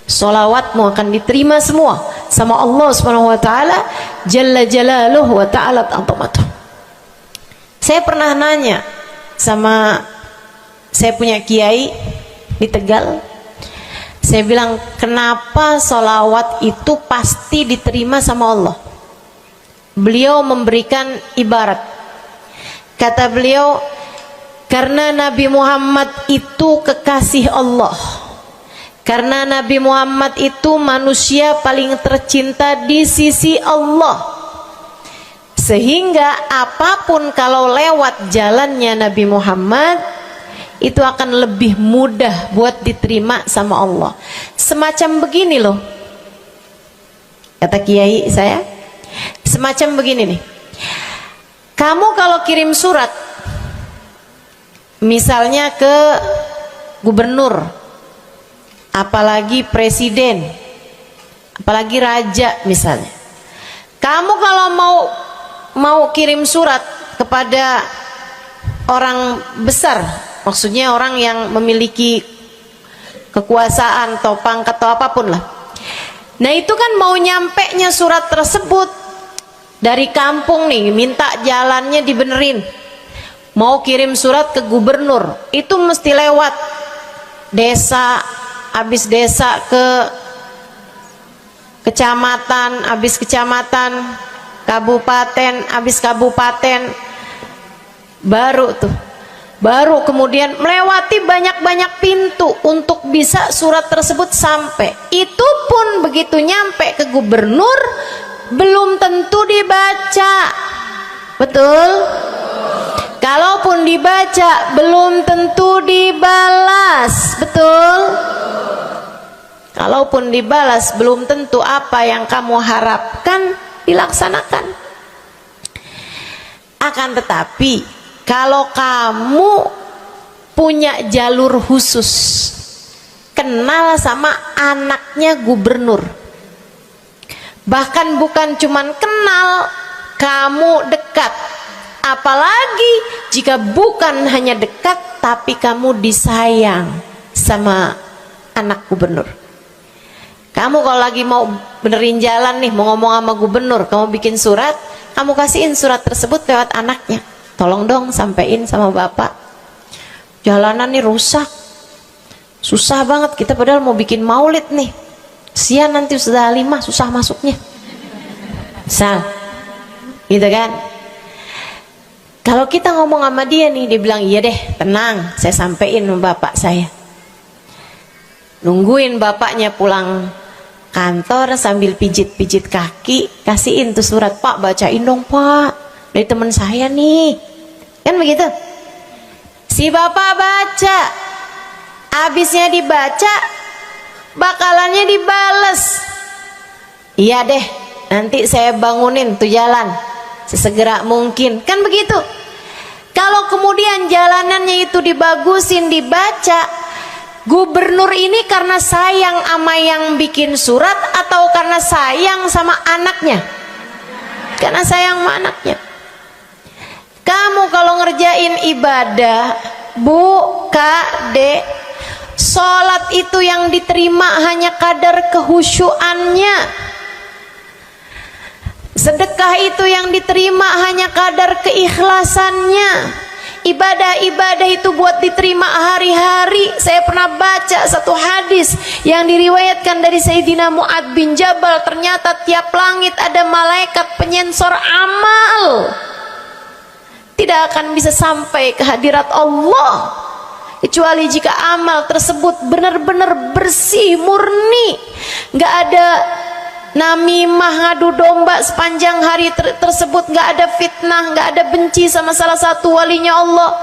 salawatmu akan diterima semua sama Allah Subhanahu wa taala jalla jalaluhu wa ta'ala azamatuh. Saya pernah nanya sama, saya punya kiai di Tegal, saya bilang kenapa sholawat itu pasti diterima sama Allah. Beliau memberikan ibarat, kata beliau, karena Nabi Muhammad itu kekasih Allah, karena Nabi Muhammad itu manusia paling tercinta di sisi Allah, sehingga apapun kalau lewat jalannya Nabi Muhammad itu akan lebih mudah buat diterima sama Allah. Semacam begini loh, kata kiai saya, semacam begini nih. Kamu kalau kirim surat misalnya ke gubernur, apalagi presiden, apalagi raja misalnya, kamu kalau mau kirim surat kepada orang besar, maksudnya orang yang memiliki kekuasaan atau pangkat atau apapun lah. Nah itu kan mau nyampe nya surat tersebut dari kampung nih, minta jalannya dibenerin, mau kirim surat ke gubernur, itu mesti lewat desa, habis desa ke kecamatan, habis kecamatan, kabupaten, habis kabupaten, baru kemudian melewati banyak-banyak pintu untuk bisa surat tersebut sampai. Itu pun begitu nyampe ke gubernur belum tentu dibaca, betul? Kalaupun dibaca belum tentu dibalas, betul? Kalaupun dibalas belum tentu apa yang kamu harapkan dilaksanakan. Akan tetapi kalau kamu punya jalur khusus, kenal sama anaknya gubernur, bahkan bukan cuman kenal, kamu dekat, apalagi jika bukan hanya dekat tapi kamu disayang sama anak gubernur. Kamu kalau lagi mau benerin jalan nih, mau ngomong sama gubernur, kamu bikin surat, kamu kasihin surat tersebut lewat anaknya, tolong dong sampein sama bapak, jalanan nih rusak, susah banget, kita padahal mau bikin maulid nih, sian nanti sudah 5 susah masuknya, misal gitu kan. Kalau kita ngomong sama dia nih, dia bilang iya deh, tenang, saya sampein sama bapak saya. Nungguin bapaknya pulang kantor sambil pijit-pijit kaki, kasihin tuh surat, Pak bacain dong Pak, dari teman saya nih, kan begitu. Si bapak baca, habisnya dibaca, bakalannya dibales, iya deh, nanti saya bangunin tuh jalan sesegera mungkin, kan begitu. Kalau kemudian jalanannya itu dibagusin, dibaca, gubernur ini karena sayang sama yang bikin surat atau karena sayang sama anaknya? Karena sayang sama anaknya. Kamu kalau ngerjain ibadah, Bu, Kak, Dek, sholat itu yang diterima hanya kadar kehusyuannya. Sedekah itu yang diterima hanya kadar keikhlasannya. Ibadah-ibadah itu buat diterima hari-hari. Saya pernah baca satu hadis yang diriwayatkan dari Sayyidina Mu'ad bin Jabal. Ternyata tiap langit ada malaikat penyensor amal, tidak akan bisa sampai ke hadirat Allah kecuali jika amal tersebut benar-benar bersih, murni, nggak ada namimah, ngadu domba sepanjang hari tersebut, nggak ada fitnah, nggak ada benci sama salah satu walinya Allah.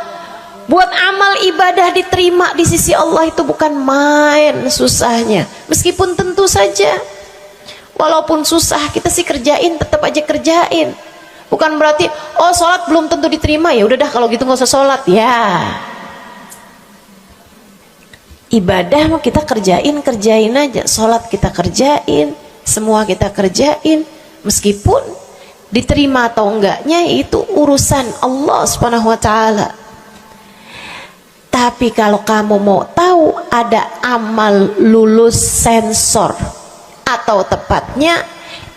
Buat amal ibadah diterima di sisi Allah itu bukan main susahnya. Meskipun tentu saja walaupun susah, kita sih kerjain, tetap aja kerjain. Bukan berarti oh sholat belum tentu diterima, ya udah dah kalau gitu nggak usah sholat. Ya, ibadah mau kita kerjain aja, sholat kita kerjain, semua kita kerjain, meskipun diterima atau enggaknya itu urusan Allah Subhanahu wa taala. Tapi kalau kamu mau tahu, ada amal lulus sensor, atau tepatnya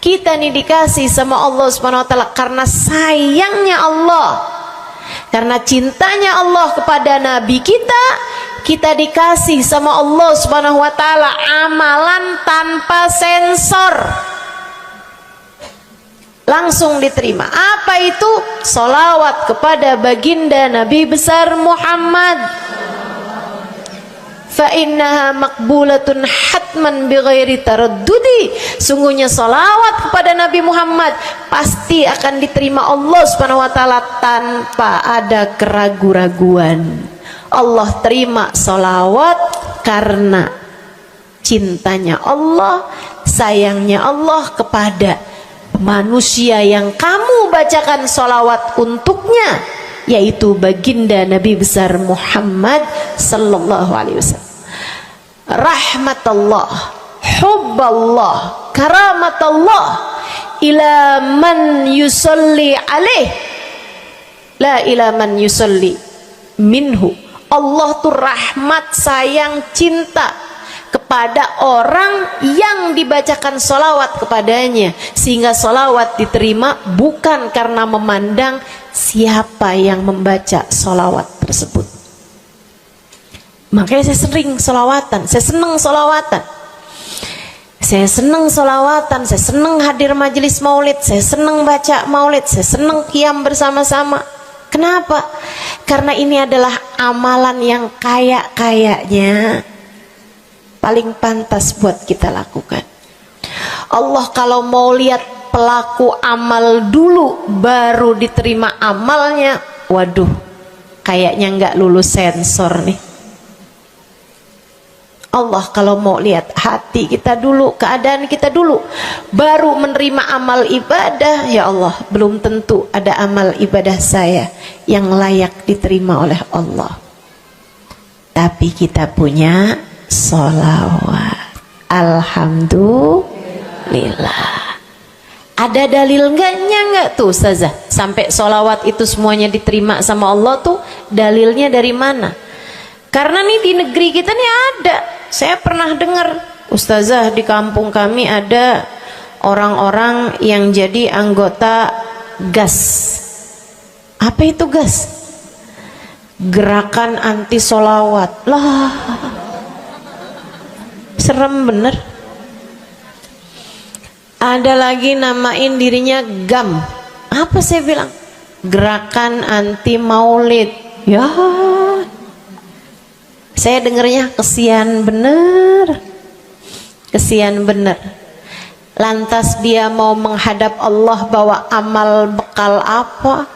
kita nih dikasih sama Allah Subhanahu wa taala karena sayangnya Allah, karena cintanya Allah kepada nabi kita, kita dikasih sama Allah Subhanahu wa taala amalan tanpa sensor, langsung diterima. Apa itu? Sholawat kepada baginda Nabi besar Muhammad. Fa innaha maqbulatun hatman bighairi taraddudi. Sungguhnya sholawat kepada Nabi Muhammad pasti akan diterima Allah Subhanahu wa taala tanpa ada keraguan-raguan. Allah terima sholawat karena cintanya Allah, sayangnya Allah kepada manusia yang kamu bacakan sholawat untuknya, yaitu baginda Nabi besar Muhammad sallallahu alaihi wasallam. Rahmatullah, hubballah, karamatullah ila man yusalli alaih, la ila man yusalli minhu. Allah tuh rahmat, sayang, cinta kepada orang yang dibacakan sholawat kepadanya, sehingga sholawat diterima bukan karena memandang siapa yang membaca sholawat tersebut. Makanya saya sering sholawatan, saya senang sholawatan, saya senang sholawatan, saya senang hadir majelis maulid, saya senang baca maulid, saya senang qiyam bersama-sama. Kenapa? Karena ini adalah amalan yang kayaknya paling pantas buat kita lakukan. Allah kalau mau lihat pelaku amal dulu baru diterima amalnya, waduh, kayaknya nggak lulus sensor nih. Allah kalau mau lihat hati kita dulu, keadaan kita dulu, baru menerima amal ibadah, ya Allah, belum tentu ada amal ibadah saya yang layak diterima oleh Allah. Tapi kita punya sholawat, alhamdulillah. Ada dalil enggak tuh Ustazah sampai sholawat itu semuanya diterima sama Allah tuh? Dalilnya dari mana? Karena nih di negeri kita nih ada, saya pernah dengar Ustazah, di kampung kami ada orang-orang yang jadi anggota GAS. Apa itu GAS? Gerakan anti sholawat. Lah, serem bener. Ada lagi namain dirinya GAM. Apa saya bilang? gerakan anti maulid. Ya, saya dengernya kesian bener, kesian bener. Lantas dia mau menghadap Allah bawa amal bekal apa?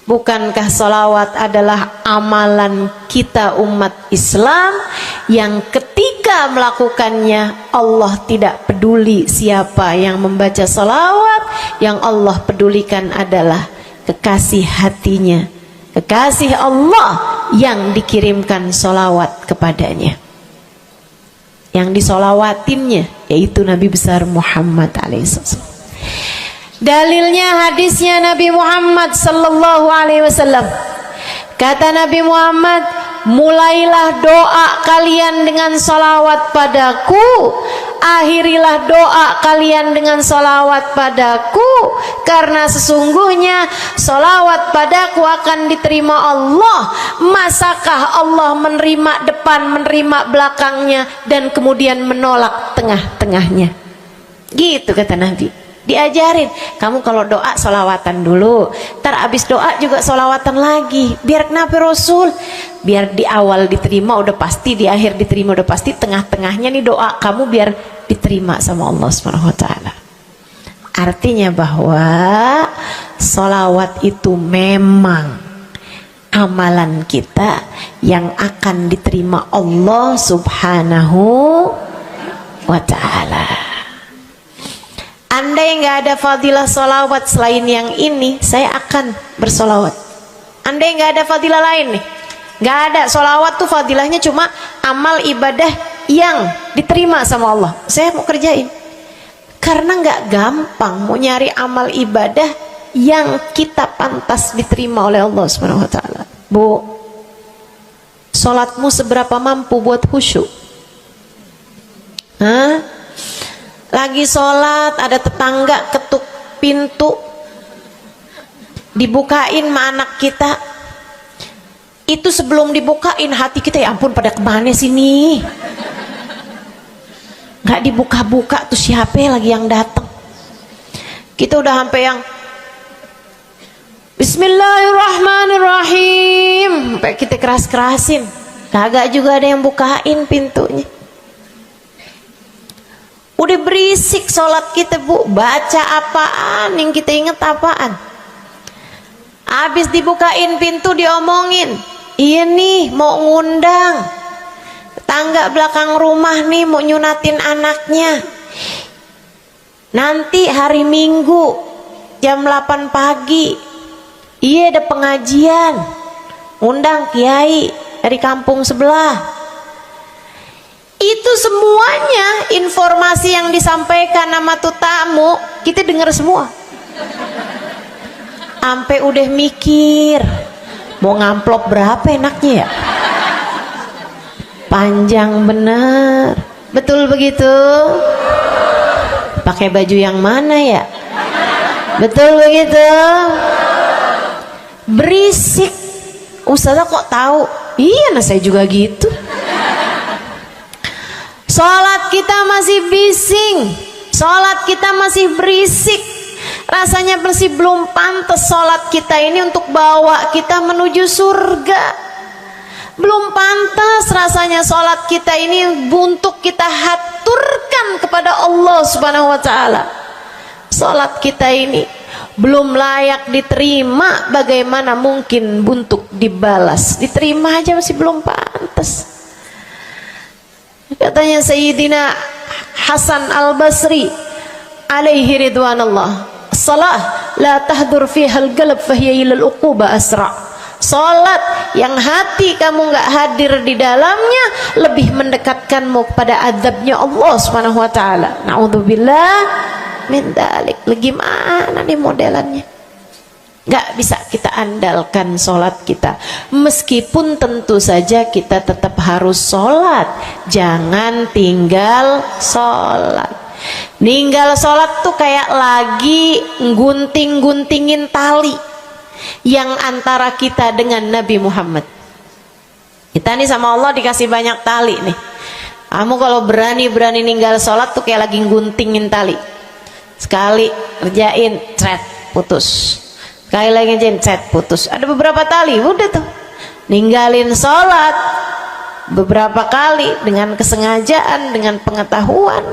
Bukankah sholawat adalah amalan kita umat Islam yang ketika melakukannya Allah tidak peduli siapa yang membaca sholawat, yang Allah pedulikan adalah kekasih hatinya, kekasih Allah yang dikirimkan sholawat kepadanya, yang disolawatinnya yaitu Nabi besar Muhammad alaihissalam. Dalilnya hadisnya Nabi Muhammad sallallahu alaihi wasallam. Kata Nabi Muhammad, mulailah doa kalian dengan salawat padaku, akhirilah doa kalian dengan salawat padaku, karena sesungguhnya salawat padaku akan diterima Allah. Masakah Allah menerima depan, menerima belakangnya, dan kemudian menolak tengah-tengahnya? Gitu kata Nabi. Diajarin, kamu kalau doa solawatan dulu, ntar abis doa juga solawatan lagi. Biar kenapa Rasul? Biar di awal diterima udah pasti, di akhir diterima udah pasti, tengah-tengahnya nih doa kamu biar diterima sama Allah SWT. Artinya bahwa solawat itu memang amalan kita yang akan diterima Allah Subhanahu wa ta'ala. Andai nggak ada fadilah solawat selain yang ini, saya akan bersolawat. Andai nggak ada fadilah lain nih, nggak ada solawat tuh fadilahnya cuma amal ibadah yang diterima sama Allah, saya mau kerjain. Karena nggak gampang mau nyari amal ibadah yang kita pantas diterima oleh Allah Subhanahu Wa Taala. Bu, solatmu seberapa mampu buat khusyuk? Hah? Lagi sholat ada tetangga ketuk pintu, dibukain sama anak kita. Itu sebelum dibukain hati kita, ya ampun pada kemana sini? Nggak dibuka-buka tuh siapa lagi yang datang? Kita udah sampai yang Bismillahirrahmanirrahim, sampai kita keras-kerasin, kagak juga ada yang bukain pintunya. Udah berisik sholat kita, Bu. Baca apaan, yang kita inget apaan? Habis dibukain pintu diomongin, iya nih mau ngundang tangga belakang rumah nih, mau nyunatin anaknya. Nanti hari Minggu jam 8 pagi, iya ada pengajian, undang kiai dari kampung sebelah. Itu semuanya informasi yang disampaikan sama tuh tamu, kita dengar semua. Sampai udah mikir mau ngamplop berapa enaknya ya. Panjang bener. Betul begitu? Pakai baju yang mana ya? Betul begitu? Berisik. Ustazah kok tahu? Iya, nah saya juga gitu. Sholat kita masih bising, sholat kita masih berisik. Rasanya masih belum pantas sholat kita ini untuk bawa kita menuju surga. Belum pantas rasanya sholat kita ini untuk kita haturkan kepada Allah Subhanahu wa ta'ala. Sholat kita ini belum layak diterima, bagaimana mungkin untuk dibalas? Diterima aja masih belum pantas. Katanya Sayyidina Hasan Al-Basri alaihi ridwanullah, salah la tahdur fiha al-qalb fahiya ila al-uquba asra. Salat yang hati kamu nggak hadir di dalamnya lebih mendekatkanmu kepada azabnya Allah Subhanahu wa taala. Naudzubillah min dzalik. Gimana nih modelannya? Gak bisa kita andalkan sholat kita, meskipun tentu saja kita tetap harus sholat. Jangan tinggal sholat. Ninggal sholat tuh kayak lagi gunting-guntingin tali yang antara kita dengan Nabi Muhammad. Kita nih sama Allah dikasih banyak tali nih. Kamu kalau berani-berani ninggal sholat tuh kayak lagi guntingin tali. Sekali kerjain, cret, putus. Sekali lagi set putus. Ada beberapa tali, udah tuh. Ninggalin sholat beberapa kali dengan kesengajaan, dengan pengetahuan.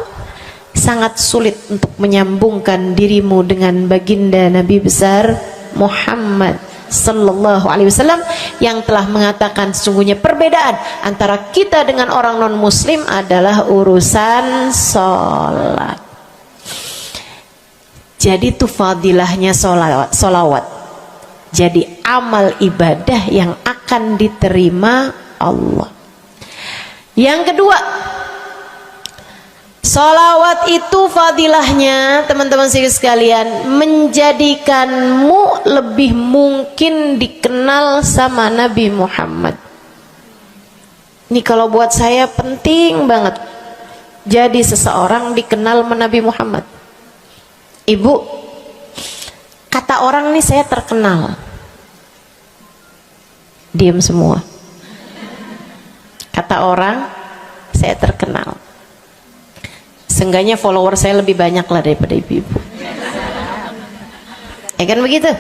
Sangat sulit untuk menyambungkan dirimu dengan baginda Nabi besar Muhammad sallallahu alaihi wasallam yang telah mengatakan sesungguhnya perbedaan antara kita dengan orang non muslim adalah urusan sholat. Jadi itu fadilahnya sholawat. Jadi amal ibadah yang akan diterima Allah. Yang kedua, sholawat itu fadilahnya teman-teman sekalian menjadikanmu lebih mungkin dikenal sama Nabi Muhammad. Ini kalau buat saya penting banget. Jadi seseorang dikenal sama Nabi Muhammad. Ibu, kata orang nih saya terkenal. Diam semua. Kata orang saya terkenal. Seenggaknya follower saya lebih banyak lah daripada ibu-ibu. Ya kan begitu?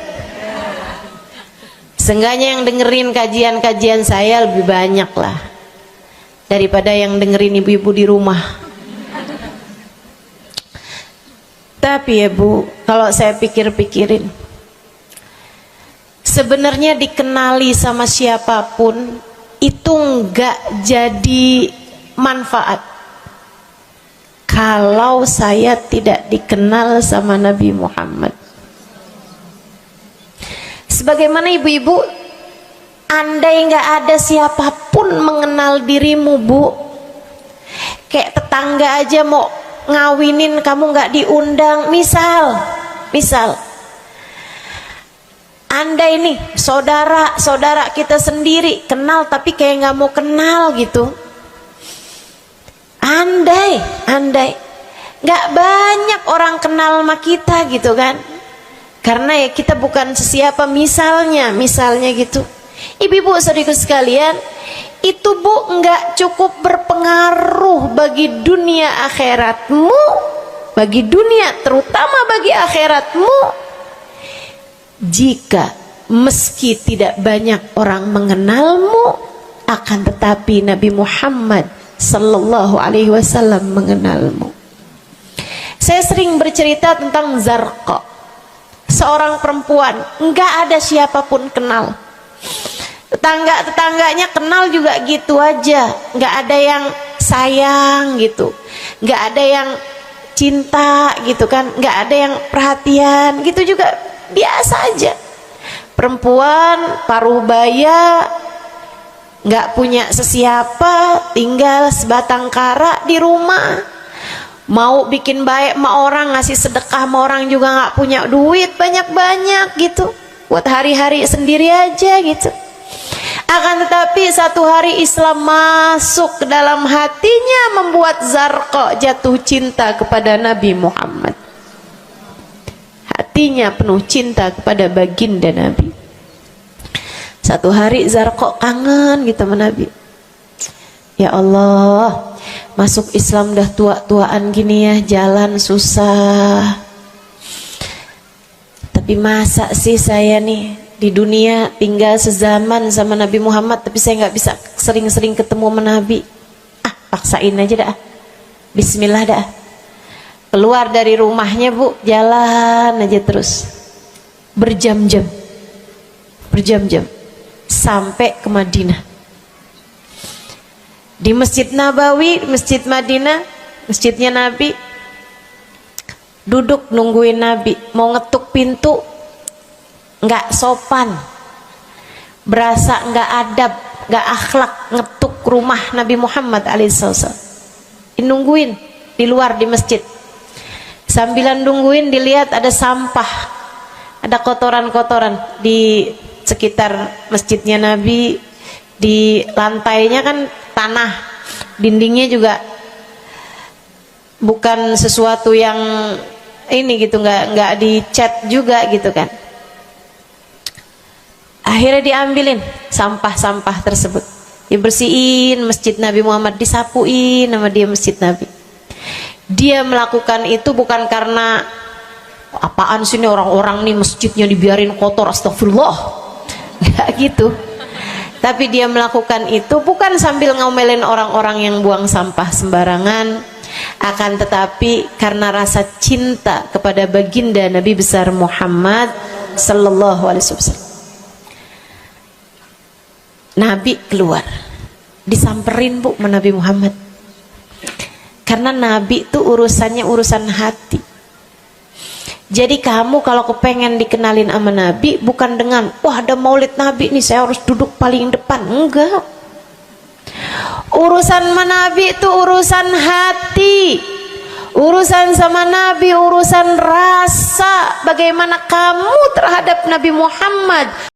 Seenggaknya yang dengerin kajian-kajian saya lebih banyak lah daripada yang dengerin ibu-ibu di rumah. Tapi ya Bu, kalau saya pikir-pikirin, sebenarnya dikenali sama siapapun itu enggak jadi manfaat kalau saya tidak dikenal sama Nabi Muhammad. Sebagaimana ibu-ibu, andai enggak ada siapapun mengenal dirimu Bu, kayak tetangga aja mau ngawinin kamu nggak diundang, misal andai nih saudara kita sendiri kenal tapi kayak nggak mau kenal gitu, andai nggak banyak orang kenal sama kita gitu kan, karena ya kita bukan sesiapa, misalnya gitu. Ibu-ibu saudaraku sekalian, itu Bu enggak cukup berpengaruh bagi dunia akhiratmu, bagi dunia terutama bagi akhiratmu, jika meski tidak banyak orang mengenalmu, akan tetapi Nabi Muhammad sallallahu alaihi wasallam mengenalmu. Saya sering bercerita tentang Zarqa, seorang perempuan enggak ada siapapun kenal. Tetangganya kenal juga gitu aja, nggak ada yang sayang gitu, nggak ada yang cinta gitu kan, nggak ada yang perhatian gitu juga, biasa aja. Perempuan paruh baya, nggak punya sesiapa, tinggal sebatang kara di rumah, mau bikin baik sama orang, ngasih sedekah sama orang juga nggak punya duit banyak-banyak gitu, buat hari-hari sendiri aja gitu. Akan tetapi satu hari Islam masuk ke dalam hatinya, membuat Zarqa jatuh cinta kepada Nabi Muhammad. Hatinya penuh cinta kepada baginda Nabi. Satu hari Zarqa kangen gitu sama Nabi. Ya Allah, masuk Islam dah tua-tuaan gini ya, jalan susah. Tapi masa sih saya nih di dunia tinggal sezaman sama Nabi Muhammad, tapi saya nggak bisa sering-sering ketemu sama Nabi. Paksain aja dah, bismillah dah. Keluar dari rumahnya Bu, jalan aja terus berjam-jam sampai ke Madinah. Di Masjid Nabawi, Masjid Madinah, masjidnya Nabi, duduk nungguin Nabi. Mau ngetuk pintu nggak sopan, berasa nggak adab, nggak akhlak ngetuk rumah Nabi Muhammad alaihissalam. Nungguin di luar di masjid, sambilan nungguin dilihat ada sampah, ada kotoran-kotoran di sekitar masjidnya Nabi. Di lantainya kan tanah, dindingnya juga bukan sesuatu yang ini gitu, nggak dicat juga gitu kan. Akhirnya diambilin sampah-sampah tersebut, dibersihin masjid Nabi Muhammad, disapuin sama dia masjid Nabi. Dia melakukan itu bukan karena apaan sih nih orang-orang nih masjidnya dibiarin kotor, astagfirullah. Nggak gitu. Tapi dia melakukan itu bukan sambil ngomelin orang-orang yang buang sampah sembarangan, akan tetapi karena rasa cinta kepada baginda Nabi besar Muhammad sallallahu alaihi wasallam. Nabi keluar, disamperin Bu Nabi Muhammad. Karena Nabi itu urusannya urusan hati. Jadi kamu kalau kepengen dikenalin sama Nabi, bukan dengan wah ada maulid Nabi nih saya harus duduk paling depan. Enggak. Urusan sama Nabi itu urusan hati. Urusan sama Nabi urusan rasa. Bagaimana kamu terhadap Nabi Muhammad.